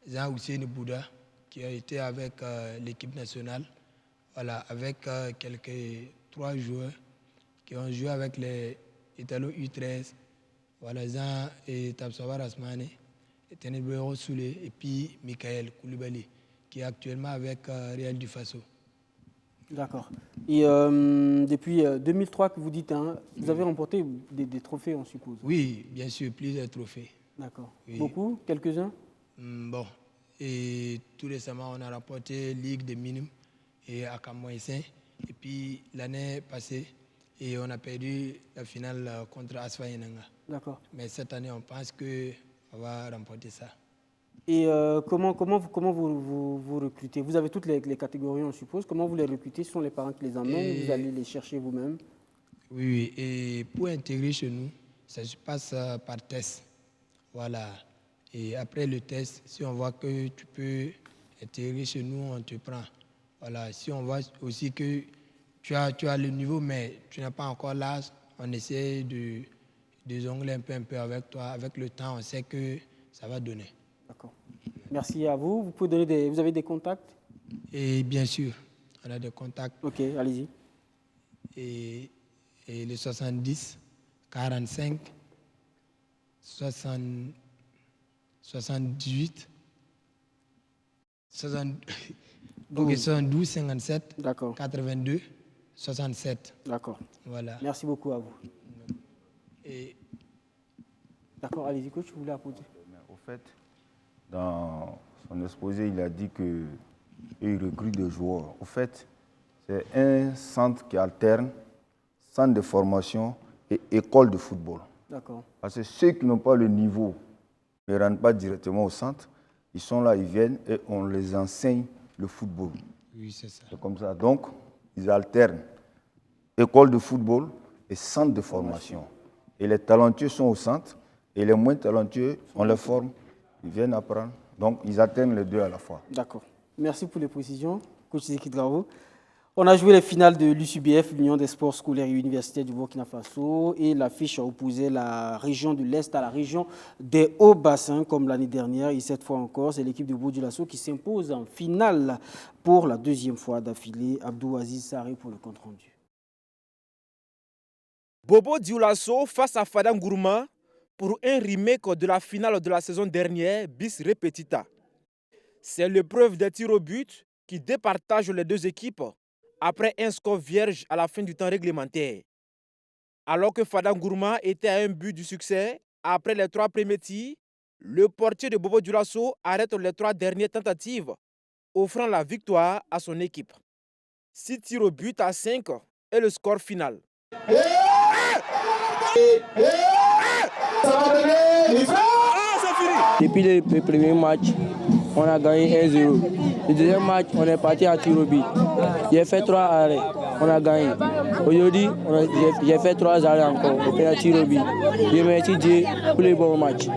Jean Hussein Bouda, qui a été avec l'équipe nationale. Voilà, avec trois joueurs qui ont joué avec les Italo U13. Voilà, Jean et Tabsawa Rasmane, Tenebro Soulé et puis Michael Koulibaly, qui est actuellement avec Real du Faso. D'accord. Et depuis 2003 que vous dites, hein, vous avez remporté des trophées, on suppose? Oui, bien sûr, plusieurs trophées. D'accord. Oui. Beaucoup? Quelques-uns? Bon. Et tout récemment, on a remporté Ligue des Minimes et à Camoïsin. Et puis l'année passée, et on a perdu la finale contre Asfa Yenanga. D'accord. Mais cette année, on pense qu'on va remporter ça. Et comment vous recrutez? Vous avez toutes les catégories, on suppose. Comment vous les recrutez? Ce sont les parents qui les emmènent? Vous allez les chercher vous-même? Oui, et pour intégrer chez nous, ça se passe par test. Voilà. Et après le test, si on voit que tu peux intégrer chez nous, on te prend. Voilà. Si on voit aussi que tu as le niveau, mais tu n'as pas encore l'âge, on essaie de jongler un peu avec toi. Avec le temps, on sait que ça va donner. D'accord. Merci à vous. Vous pouvez donner vous avez des contacts? Et bien sûr, on a des contacts. Ok, allez-y. Et le 70, 45, 78, 72, 57, 82, 67. D'accord. Voilà. Merci beaucoup à vous. D'accord, allez-y, coach, vous voulez apporter? Au fait, dans son exposé, il a dit qu'il recrute des joueurs. Au fait, c'est un centre qui alterne, centre de formation et école de football. D'accord. Parce que ceux qui n'ont pas le niveau ne rentrent pas directement au centre. Ils sont là, ils viennent et on les enseigne le football. Oui, c'est ça. C'est comme ça. Donc, ils alternent école de football et centre de formation. Et les talentueux sont au centre et les moins talentueux, on les forme, ils viennent apprendre. Donc, ils alternent les deux à la fois. D'accord. Merci pour les précisions, coach Zeki Dravo. On a joué les finales de l'USUBF, l'Union des sports scolaires et universitaires du Burkina Faso, et l'affiche a opposé la région de l'Est à la région des Hauts-Bassins, comme l'année dernière. Et cette fois encore, c'est l'équipe de Bobo-Dioulasso qui s'impose en finale pour la deuxième fois d'affilée. Abdou Aziz Saré pour le compte-rendu. Bobo-Dioulasso face à Fadam Gourma pour un remake de la finale de la saison dernière, bis repetita. C'est l'épreuve des tirs au but qui départage les deux équipes après un score vierge à la fin du temps réglementaire. Alors que Fadam Gourma était à un but du succès, après les 3 premiers tirs, le portier de Bobo-Dioulasso arrête les 3 dernières tentatives, offrant la victoire à son équipe. 6 tirs au but à 5 est le score final. Depuis le premier match, on a gagné 1-0. Le deuxième match, on est parti à tir au but. J'ai fait 3 arrêts, on a gagné. Aujourd'hui, j'ai fait 3 arrêts encore, on fait un tir au but. Je remercie Dieu pour les bons matchs.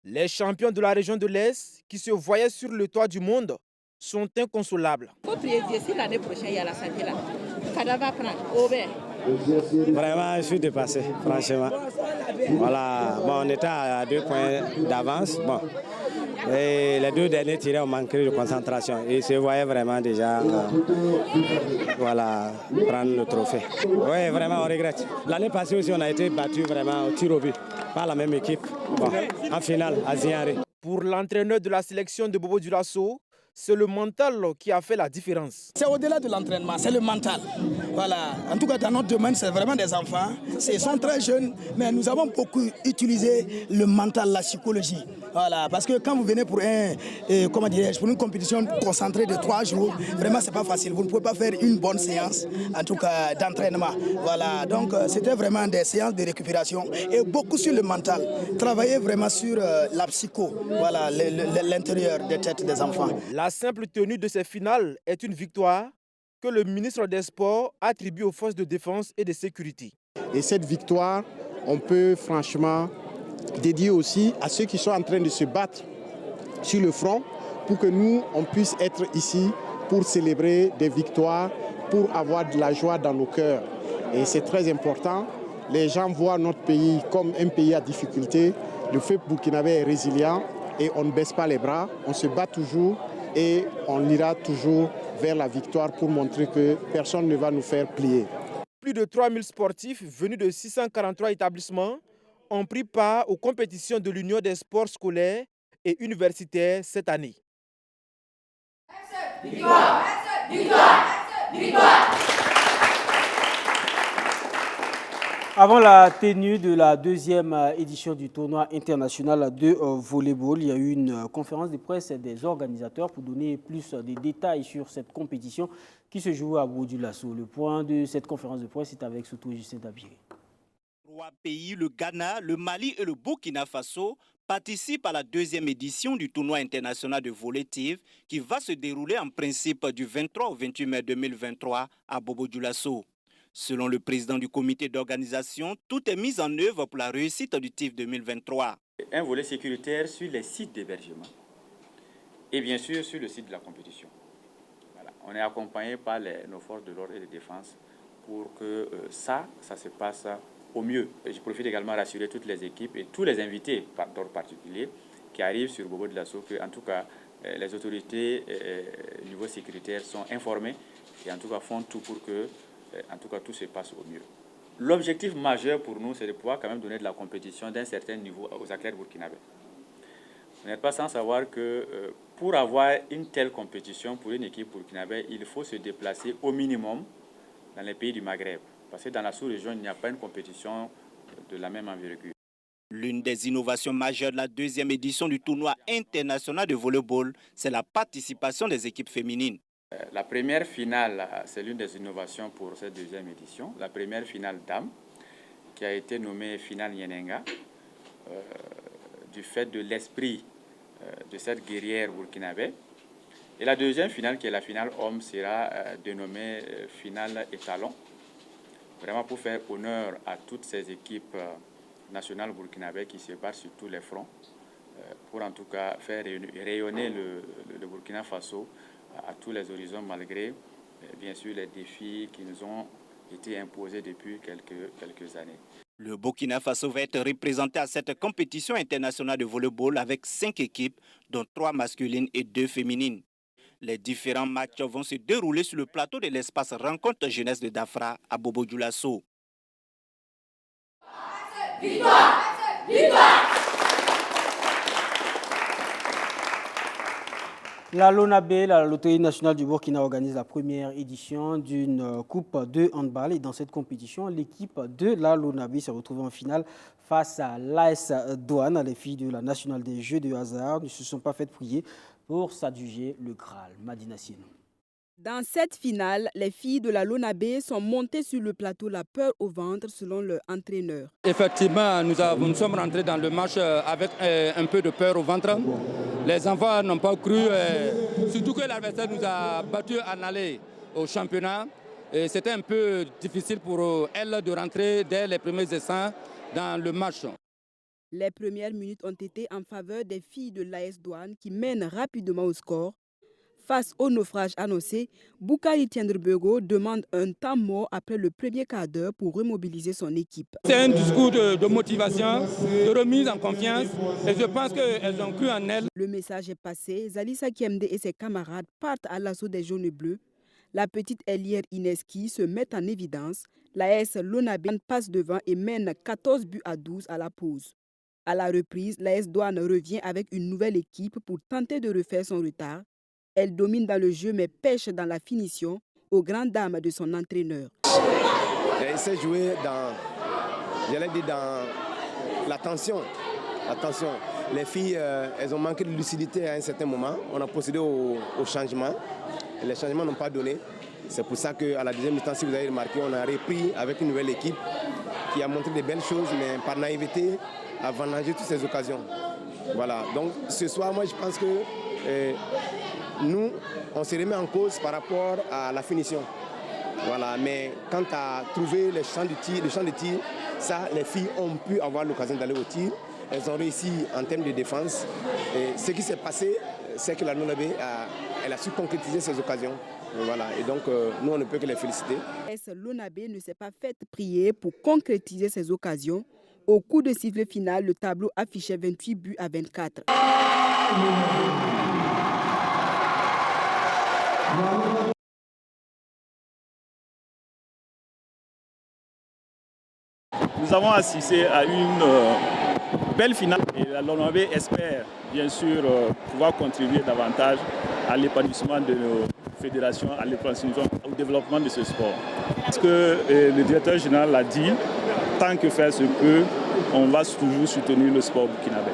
Les champions de la région de l'Est, qui se voyaient sur le toit du monde, sont inconsolables. Il faut prier Dieu, si l'année prochaine il y a la santé là, Fada va prendre au vert. Vraiment, je suis dépassé, franchement. Voilà, bon, on était à 2 points d'avance. Bon. Et les 2 derniers tirés ont manqué de concentration. Et se voyait vraiment déjà voilà, prendre le trophée. Oui, vraiment, on regrette. L'année passée aussi, on a été battu vraiment au tir au but. pas la même équipe en finale à Ziaré. Pour l'entraîneur de la sélection de Bobo Dioulasso, c'est le mental qui a fait la différence. C'est au-delà de l'entraînement, c'est le mental. Voilà. En tout cas, dans notre domaine, c'est vraiment des enfants. Ils sont très jeunes, mais nous avons beaucoup utilisé le mental, la psychologie. Voilà. Parce que quand vous venez pour pour une compétition concentrée de 3 jours, vraiment, c'est pas facile. Vous ne pouvez pas faire une bonne séance, en tout cas, d'entraînement. Voilà. Donc, c'était vraiment des séances de récupération et beaucoup sur le mental. Travailler vraiment sur la psycho, voilà, l'intérieur des têtes des enfants. La simple tenue de ces finales est une victoire que le ministre des Sports attribue aux forces de défense et de sécurité. Et cette victoire, on peut franchement dédier aussi à ceux qui sont en train de se battre sur le front pour que nous, on puisse être ici pour célébrer des victoires, pour avoir de la joie dans nos cœurs. Et c'est très important. Les gens voient notre pays comme un pays à difficulté. Le peuple burkinabé est résilient et on ne baisse pas les bras, on se bat toujours. Et on ira toujours vers la victoire pour montrer que personne ne va nous faire plier. Plus de 3000 sportifs venus de 643 établissements ont pris part aux compétitions de l'Union des sports scolaires et universitaires cette année. Victoire! Victoire! Victoire! Avant la tenue de la deuxième édition du tournoi international de volleyball, il y a eu une conférence de presse des organisateurs pour donner plus de détails sur cette compétition qui se joue à Bobo Dioulasso. Le point de cette conférence de presse est avec Souto Justin Dabiré. 3 pays, le Ghana, le Mali et le Burkina Faso, participent à la deuxième édition du tournoi international de volley-tiv qui va se dérouler en principe du 23 au 28 mai 2023 à Bobo Dioulasso. Selon le président du comité d'organisation, tout est mis en œuvre pour la réussite du TIF 2023. Un volet sécuritaire sur les sites d'hébergement et bien sûr sur le site de la compétition. Voilà. On est accompagné par nos forces de l'ordre et de défense pour que ça se passe au mieux. Et je profite également à rassurer toutes les équipes et tous les invités d'ordre particulier qui arrivent sur Bobo Dioulasso que, en tout cas, les autorités au niveau sécuritaire sont informées et en tout cas font tout pour que tout se passe au mieux. L'objectif majeur pour nous, c'est de pouvoir quand même donner de la compétition d'un certain niveau aux athlètes burkinabés. Vous n'êtes pas sans savoir que pour avoir une telle compétition pour une équipe burkinabé, il faut se déplacer au minimum dans les pays du Maghreb. Parce que dans la sous-région, il n'y a pas une compétition de la même envergure. L'une des innovations majeures de la deuxième édition du tournoi international de volleyball, c'est la participation des équipes féminines. La première finale, c'est l'une des innovations pour cette deuxième édition. La première finale dames, qui a été nommée finale Nyenenga, du fait de l'esprit de cette guerrière burkinabé. Et la deuxième finale, qui est la finale homme, sera dénommée finale étalon. Vraiment pour faire honneur à toutes ces équipes nationales burkinabées qui se battent sur tous les fronts, pour en tout cas faire rayonner le Burkina Faso à tous les horizons, malgré bien sûr les défis qui nous ont été imposés depuis quelques années. Le Burkina Faso va être représenté à cette compétition internationale de volleyball avec 5 équipes, dont 3 masculines et 2 féminines. Les différents matchs vont se dérouler sur le plateau de l'espace Rencontre Jeunesse de Dafra à Bobo Dioulasso. Victoire! Victoire! La LONABé, la Loterie nationale du Burkina, organise la première édition d'une coupe de handball. Et dans cette compétition, l'équipe de la LONABé s'est retrouvée en finale face à l'AS Douane. Les filles de la nationale des Jeux de hasard ne se sont pas faites prier pour s'adjuger le Graal. Madina Sienou. Dans cette finale, les filles de la LONABé sont montées sur le plateau la peur au ventre selon leur entraîneur. Effectivement, nous sommes rentrés dans le match avec un peu de peur au ventre. Les enfants n'ont pas cru, surtout que l'adversaire nous a battus en aller au championnat. C'était un peu difficile pour elles de rentrer dès les premiers essais dans le match. Les premières minutes ont été en faveur des filles de l'AS Douane qui mènent rapidement au score. Face au naufrage annoncé, Boukari Tiendrebego demande un temps mort après le premier quart d'heure pour remobiliser son équipe. C'est un discours de motivation, de remise en confiance et je pense qu'elles ont cru en elles. Le message est passé. Zalissa Kiemde et ses camarades partent à l'assaut des jaunes et bleus. La petite ailière Ineski se met en évidence. L'AS LONABé passe devant et mène 14 buts à 12 à la pause. À la reprise, l'AS Douane revient avec une nouvelle équipe pour tenter de refaire son retard. Elle domine dans le jeu mais pêche dans la finition aux grandes dames de son entraîneur. Il s'est joué dans la tension. Les filles, elles ont manqué de lucidité à un certain moment. On a procédé au changement. Les changements n'ont pas donné. C'est pour ça qu'à la deuxième mi-temps, si vous avez remarqué, on a repris avec une nouvelle équipe qui a montré de belles choses, mais par naïveté, a vendangé toutes ces occasions. Voilà. Donc ce soir, moi je pense que nous, on se remet en cause par rapport à la finition. Voilà. Mais quant à trouver le champ de tir, ça, les filles ont pu avoir l'occasion d'aller au tir. Elles ont réussi en termes de défense. Et ce qui s'est passé, c'est que la Nolabé elle a su concrétiser ces occasions. Voilà. Et donc, nous, on ne peut que les féliciter. L'Onabé ne s'est pas fait prier pour concrétiser ses occasions. Au coup de sifflet final, le tableau affichait 28 buts à 24. Nous avons assisté à une belle finale et l'Onabé espère bien sûr pouvoir contribuer davantage à l'épanouissement de nos fédérations, à l'épanouissement, au développement de ce sport. Parce que le directeur général l'a dit, tant que faire se peut, on va toujours soutenir le sport burkinabé.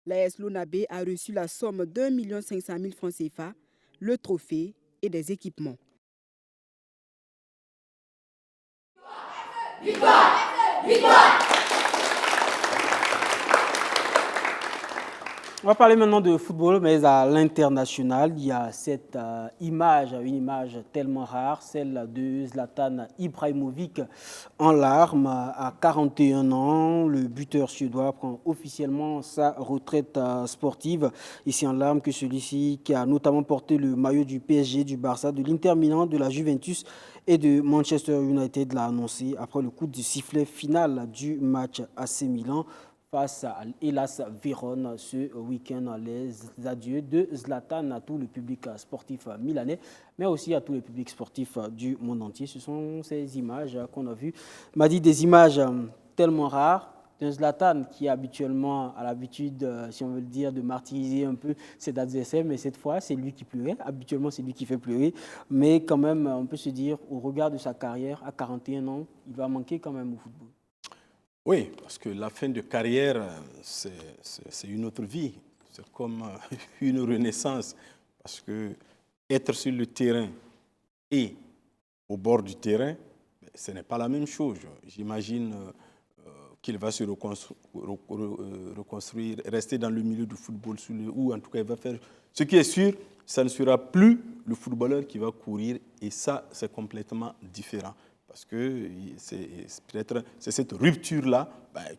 L'AS L'Onabé a reçu la somme d'1 500 000 francs CFA, le trophée et des équipements. Victoire! Victoire! On va parler maintenant de football, mais à l'international, il y a cette image, une image tellement rare, celle de Zlatan Ibrahimovic en larmes. À 41 ans, le buteur suédois prend officiellement sa retraite sportive. Ici en larmes que celui-ci qui a notamment porté le maillot du PSG, du Barça, de l'Inter Milan, de la Juventus et de Manchester United l'a annoncé après le coup de sifflet final du match AC Milan face à Hellas Vérone ce week-end. Les adieux de Zlatan à tout le public sportif milanais, mais aussi à tout le public sportif du monde entier. Ce sont ces images qu'on a vues. M'a dit des images tellement rares d'un Zlatan qui habituellement a l'habitude, si on veut le dire, de martyriser un peu ses adversaires, mais cette fois, c'est lui qui pleurait. Habituellement, c'est lui qui fait pleurer. Mais quand même, on peut se dire, au regard de sa carrière, à 41 ans, il va manquer quand même au football. Oui, parce que la fin de carrière, c'est une autre vie. C'est comme une renaissance. Parce que être sur le terrain et au bord du terrain, ce n'est pas la même chose. J'imagine qu'il va se reconstruire, rester dans le milieu du football, ou en tout cas, il va faire... Ce qui est sûr, ça ne sera plus le footballeur qui va courir, et ça, c'est complètement différent. Parce que c'est cette rupture-là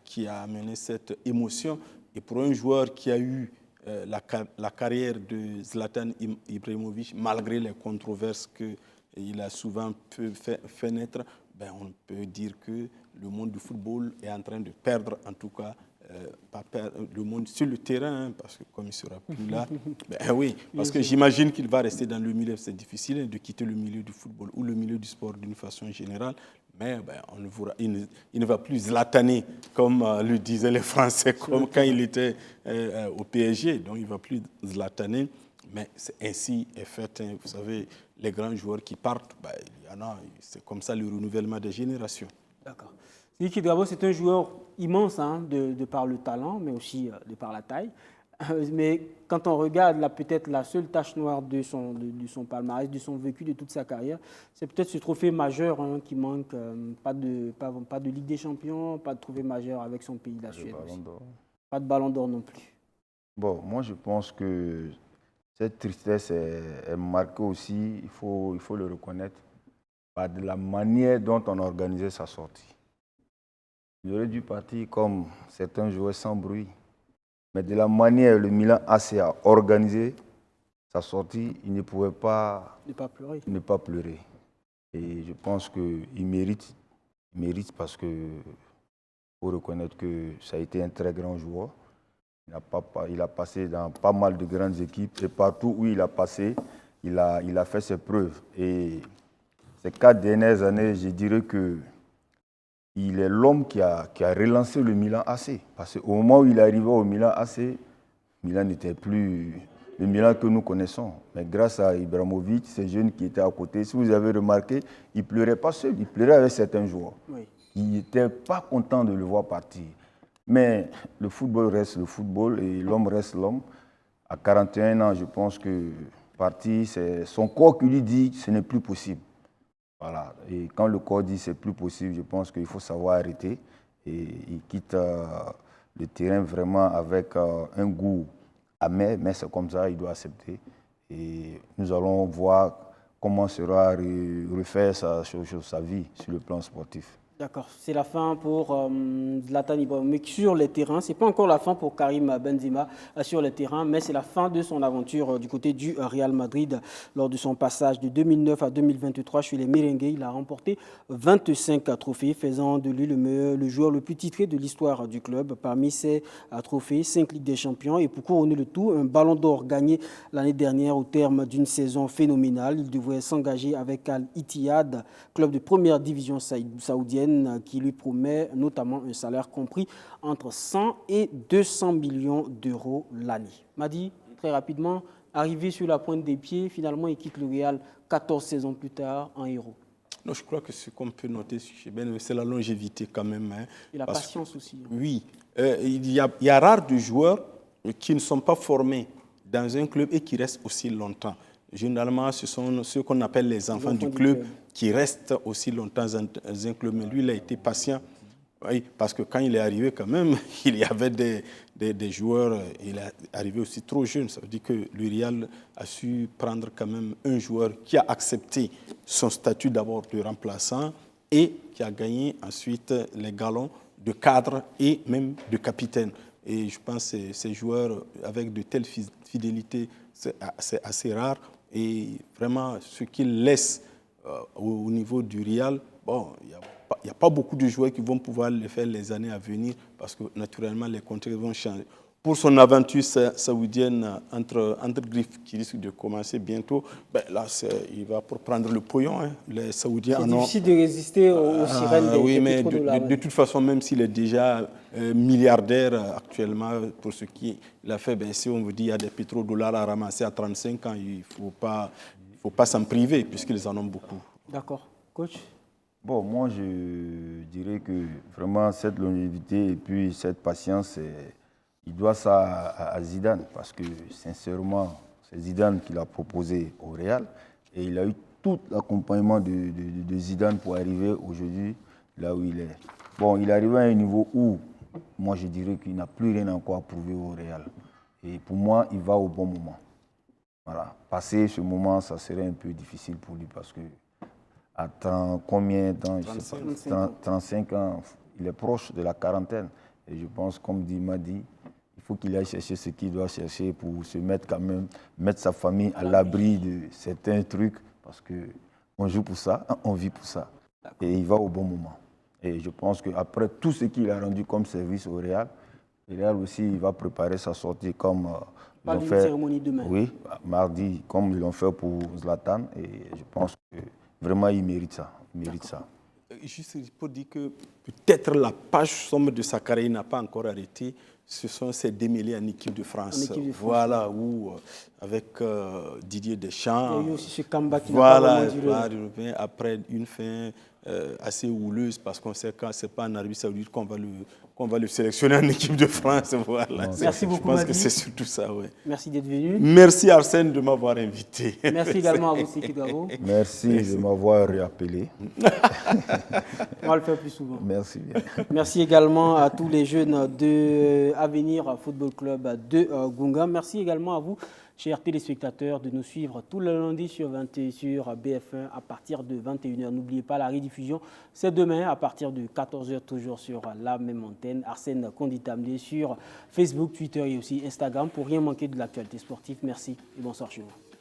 qui a amené cette émotion. Et pour un joueur qui a eu la carrière de Zlatan Ibrahimovic, malgré les controverses qu'il a souvent fait naître, on peut dire que le monde du football est en train de perdre, en tout cas, le monde sur le terrain, parce que comme il ne sera plus là, oui, parce que j'imagine qu'il va rester dans le milieu. C'est difficile de quitter le milieu du football ou le milieu du sport d'une façon générale, mais il ne va plus zlataner, comme le disaient les Français, comme quand il était au PSG. Donc il ne va plus zlataner, mais ainsi est fait. Vous savez, les grands joueurs qui partent, il y en a, c'est comme ça le renouvellement des générations. D'accord. Niki Drabo, c'est un joueur immense de par le talent, mais aussi de par la taille. Mais quand on regarde peut-être la seule tache noire de son palmarès, de son vécu, de toute sa carrière, c'est peut-être ce trophée majeur qui manque. Pas de Ligue des Champions, pas de trophée majeur avec son pays, la Suède. Pas de Ballon d'Or non plus. Bon, moi je pense que cette tristesse est marquée aussi, il faut le reconnaître, par de la manière dont on a organisé sa sortie. Il aurait dû partir comme certains joueurs sans bruit. Mais de la manière le Milan AC a organisé sa sortie, il ne pouvait pas ne pas pleurer. Et je pense qu'il mérite parce qu'il faut reconnaître que ça a été un très grand joueur. Il a passé dans pas mal de grandes équipes et partout où il a passé, il a fait ses preuves. Et ces 4 dernières années, je dirais que il est l'homme qui a relancé le Milan AC. Parce qu'au moment où il est arrivé au Milan AC, Milan n'était plus le Milan que nous connaissons. Mais grâce à Ibrahimovic, ces jeunes qui étaient à côté, si vous avez remarqué, il ne pleurait pas seul, il pleurait avec certains joueurs. Oui. Il n'était pas content de le voir partir. Mais le football reste le football et l'homme reste l'homme. À 41 ans, je pense que partir, c'est son corps qui lui dit que ce n'est plus possible. Voilà. Et quand le corps dit que ce n'est plus possible, je pense qu'il faut savoir arrêter. Et il quitte le terrain vraiment avec un goût amer, mais c'est comme ça, il doit accepter. Et nous allons voir comment sera refaire sa vie sur le plan sportif. D'accord, c'est la fin pour Zlatan Ibrahimovic sur les terrains. Ce n'est pas encore la fin pour Karim Benzema sur les terrains, mais c'est la fin de son aventure du côté du Real Madrid. Lors de son passage de 2009 à 2023 chez les Merengues, il a remporté 25 trophées, faisant de lui le joueur le plus titré de l'histoire du club. Parmi ces trophées, 5 Ligues des Champions et pour couronner le tout, un ballon d'or gagné l'année dernière au terme d'une saison phénoménale. Il devrait s'engager avec Al-Ittihad, club de première division saoudienne, qui lui promet notamment un salaire compris entre 100 et 200 millions d'euros l'année. Madi, très rapidement, arrivé sur la pointe des pieds, finalement il quitte le Real 14 saisons plus tard en héros. Non, je crois que ce qu'on peut noter chez Ben, c'est la longévité quand même. Hein, et la patience aussi. Oui, il y a rare de joueurs qui ne sont pas formés dans un club et qui restent aussi longtemps. Généralement, ce sont ceux qu'on appelle les enfants du club qui restent aussi longtemps dans un club. Mais lui, il a été patient. Oui, parce que quand il est arrivé, quand même, il y avait des joueurs, il est arrivé aussi trop jeune. Ça veut dire que le Real a su prendre quand même un joueur qui a accepté son statut d'abord de remplaçant et qui a gagné ensuite les galons de cadre et même de capitaine. Et je pense que ces joueurs avec de telles fidélités, c'est assez rare. Et vraiment, ce qu'il laisse au niveau du Real, bon, il n'y a pas beaucoup de joueurs qui vont pouvoir le faire les années à venir parce que naturellement, les contextes vont changer. Pour son aventure saoudienne entre griffes qui risque de commencer bientôt, ben là, il va pour prendre le pognon. Hein. Les Saoudiens c'est difficile de résister aux sirènes des oui, mais pétrodollars. De toute façon, même s'il est déjà milliardaire actuellement, pour ce qu'il a fait, ben, si on vous dit qu'il y a des pétrodollars à ramasser à 35 ans, il ne faut pas s'en priver puisqu'ils en ont beaucoup. D'accord. Coach ? Bon, moi, je dirais que vraiment cette longévité et puis cette patience, il doit ça à Zidane parce que sincèrement, c'est Zidane qui l'a proposé au Real et il a eu tout l'accompagnement de Zidane pour arriver aujourd'hui là où il est. Bon, il est arrivé à un niveau où, moi je dirais qu'il n'a plus rien encore à prouver au Real. Et pour moi, il va au bon moment. Voilà. Passer ce moment, ça serait un peu difficile pour lui parce que à combien de temps, 35 ans, il est proche de la quarantaine. Et je pense, comme dit Madi, il faut qu'il aille chercher ce qu'il doit chercher pour se mettre quand même, mettre sa famille à l'abri de certains trucs, parce qu'on joue pour ça, on vit pour ça. Et il va au bon moment. Et je pense qu'après tout ce qu'il a rendu comme service au Real, le Real aussi, il va préparer sa sortie comme ils l'ont fait, cérémonie demain. Oui, mardi, comme ils l'ont fait pour Zlatan. Et je pense que vraiment, il mérite ça. Il mérite ça. Juste pour dire que peut-être la page sombre de sa carrière n'a pas encore arrêté. Ce sont ses démêlés en équipe de France. Voilà, où avec Didier Deschamps. Il y a eu aussi ce comeback qui n'a pas vraiment duré. Après une fin assez houleuse, parce qu'on sait que ce n'est pas en Arabie Saoudite qu'on va le sélectionner en équipe de France. Voilà. Merci beaucoup, je pense que c'est surtout ça. Ouais. Merci d'être venu. Merci Arsène de m'avoir invité. Merci également à vous, Seki Gabo. Merci de m'avoir réappelé. On va le faire plus souvent. Merci bien. Merci également à tous les jeunes de Avenir Football Club de Gunga. Merci également à vous, chers téléspectateurs, de nous suivre tout le lundi sur BF1 à partir de 21h. N'oubliez pas la rediffusion, c'est demain à partir de 14h, toujours sur la même antenne. Arsène Konditamné sur Facebook, Twitter et aussi Instagram pour rien manquer de l'actualité sportive. Merci et bonsoir chez vous.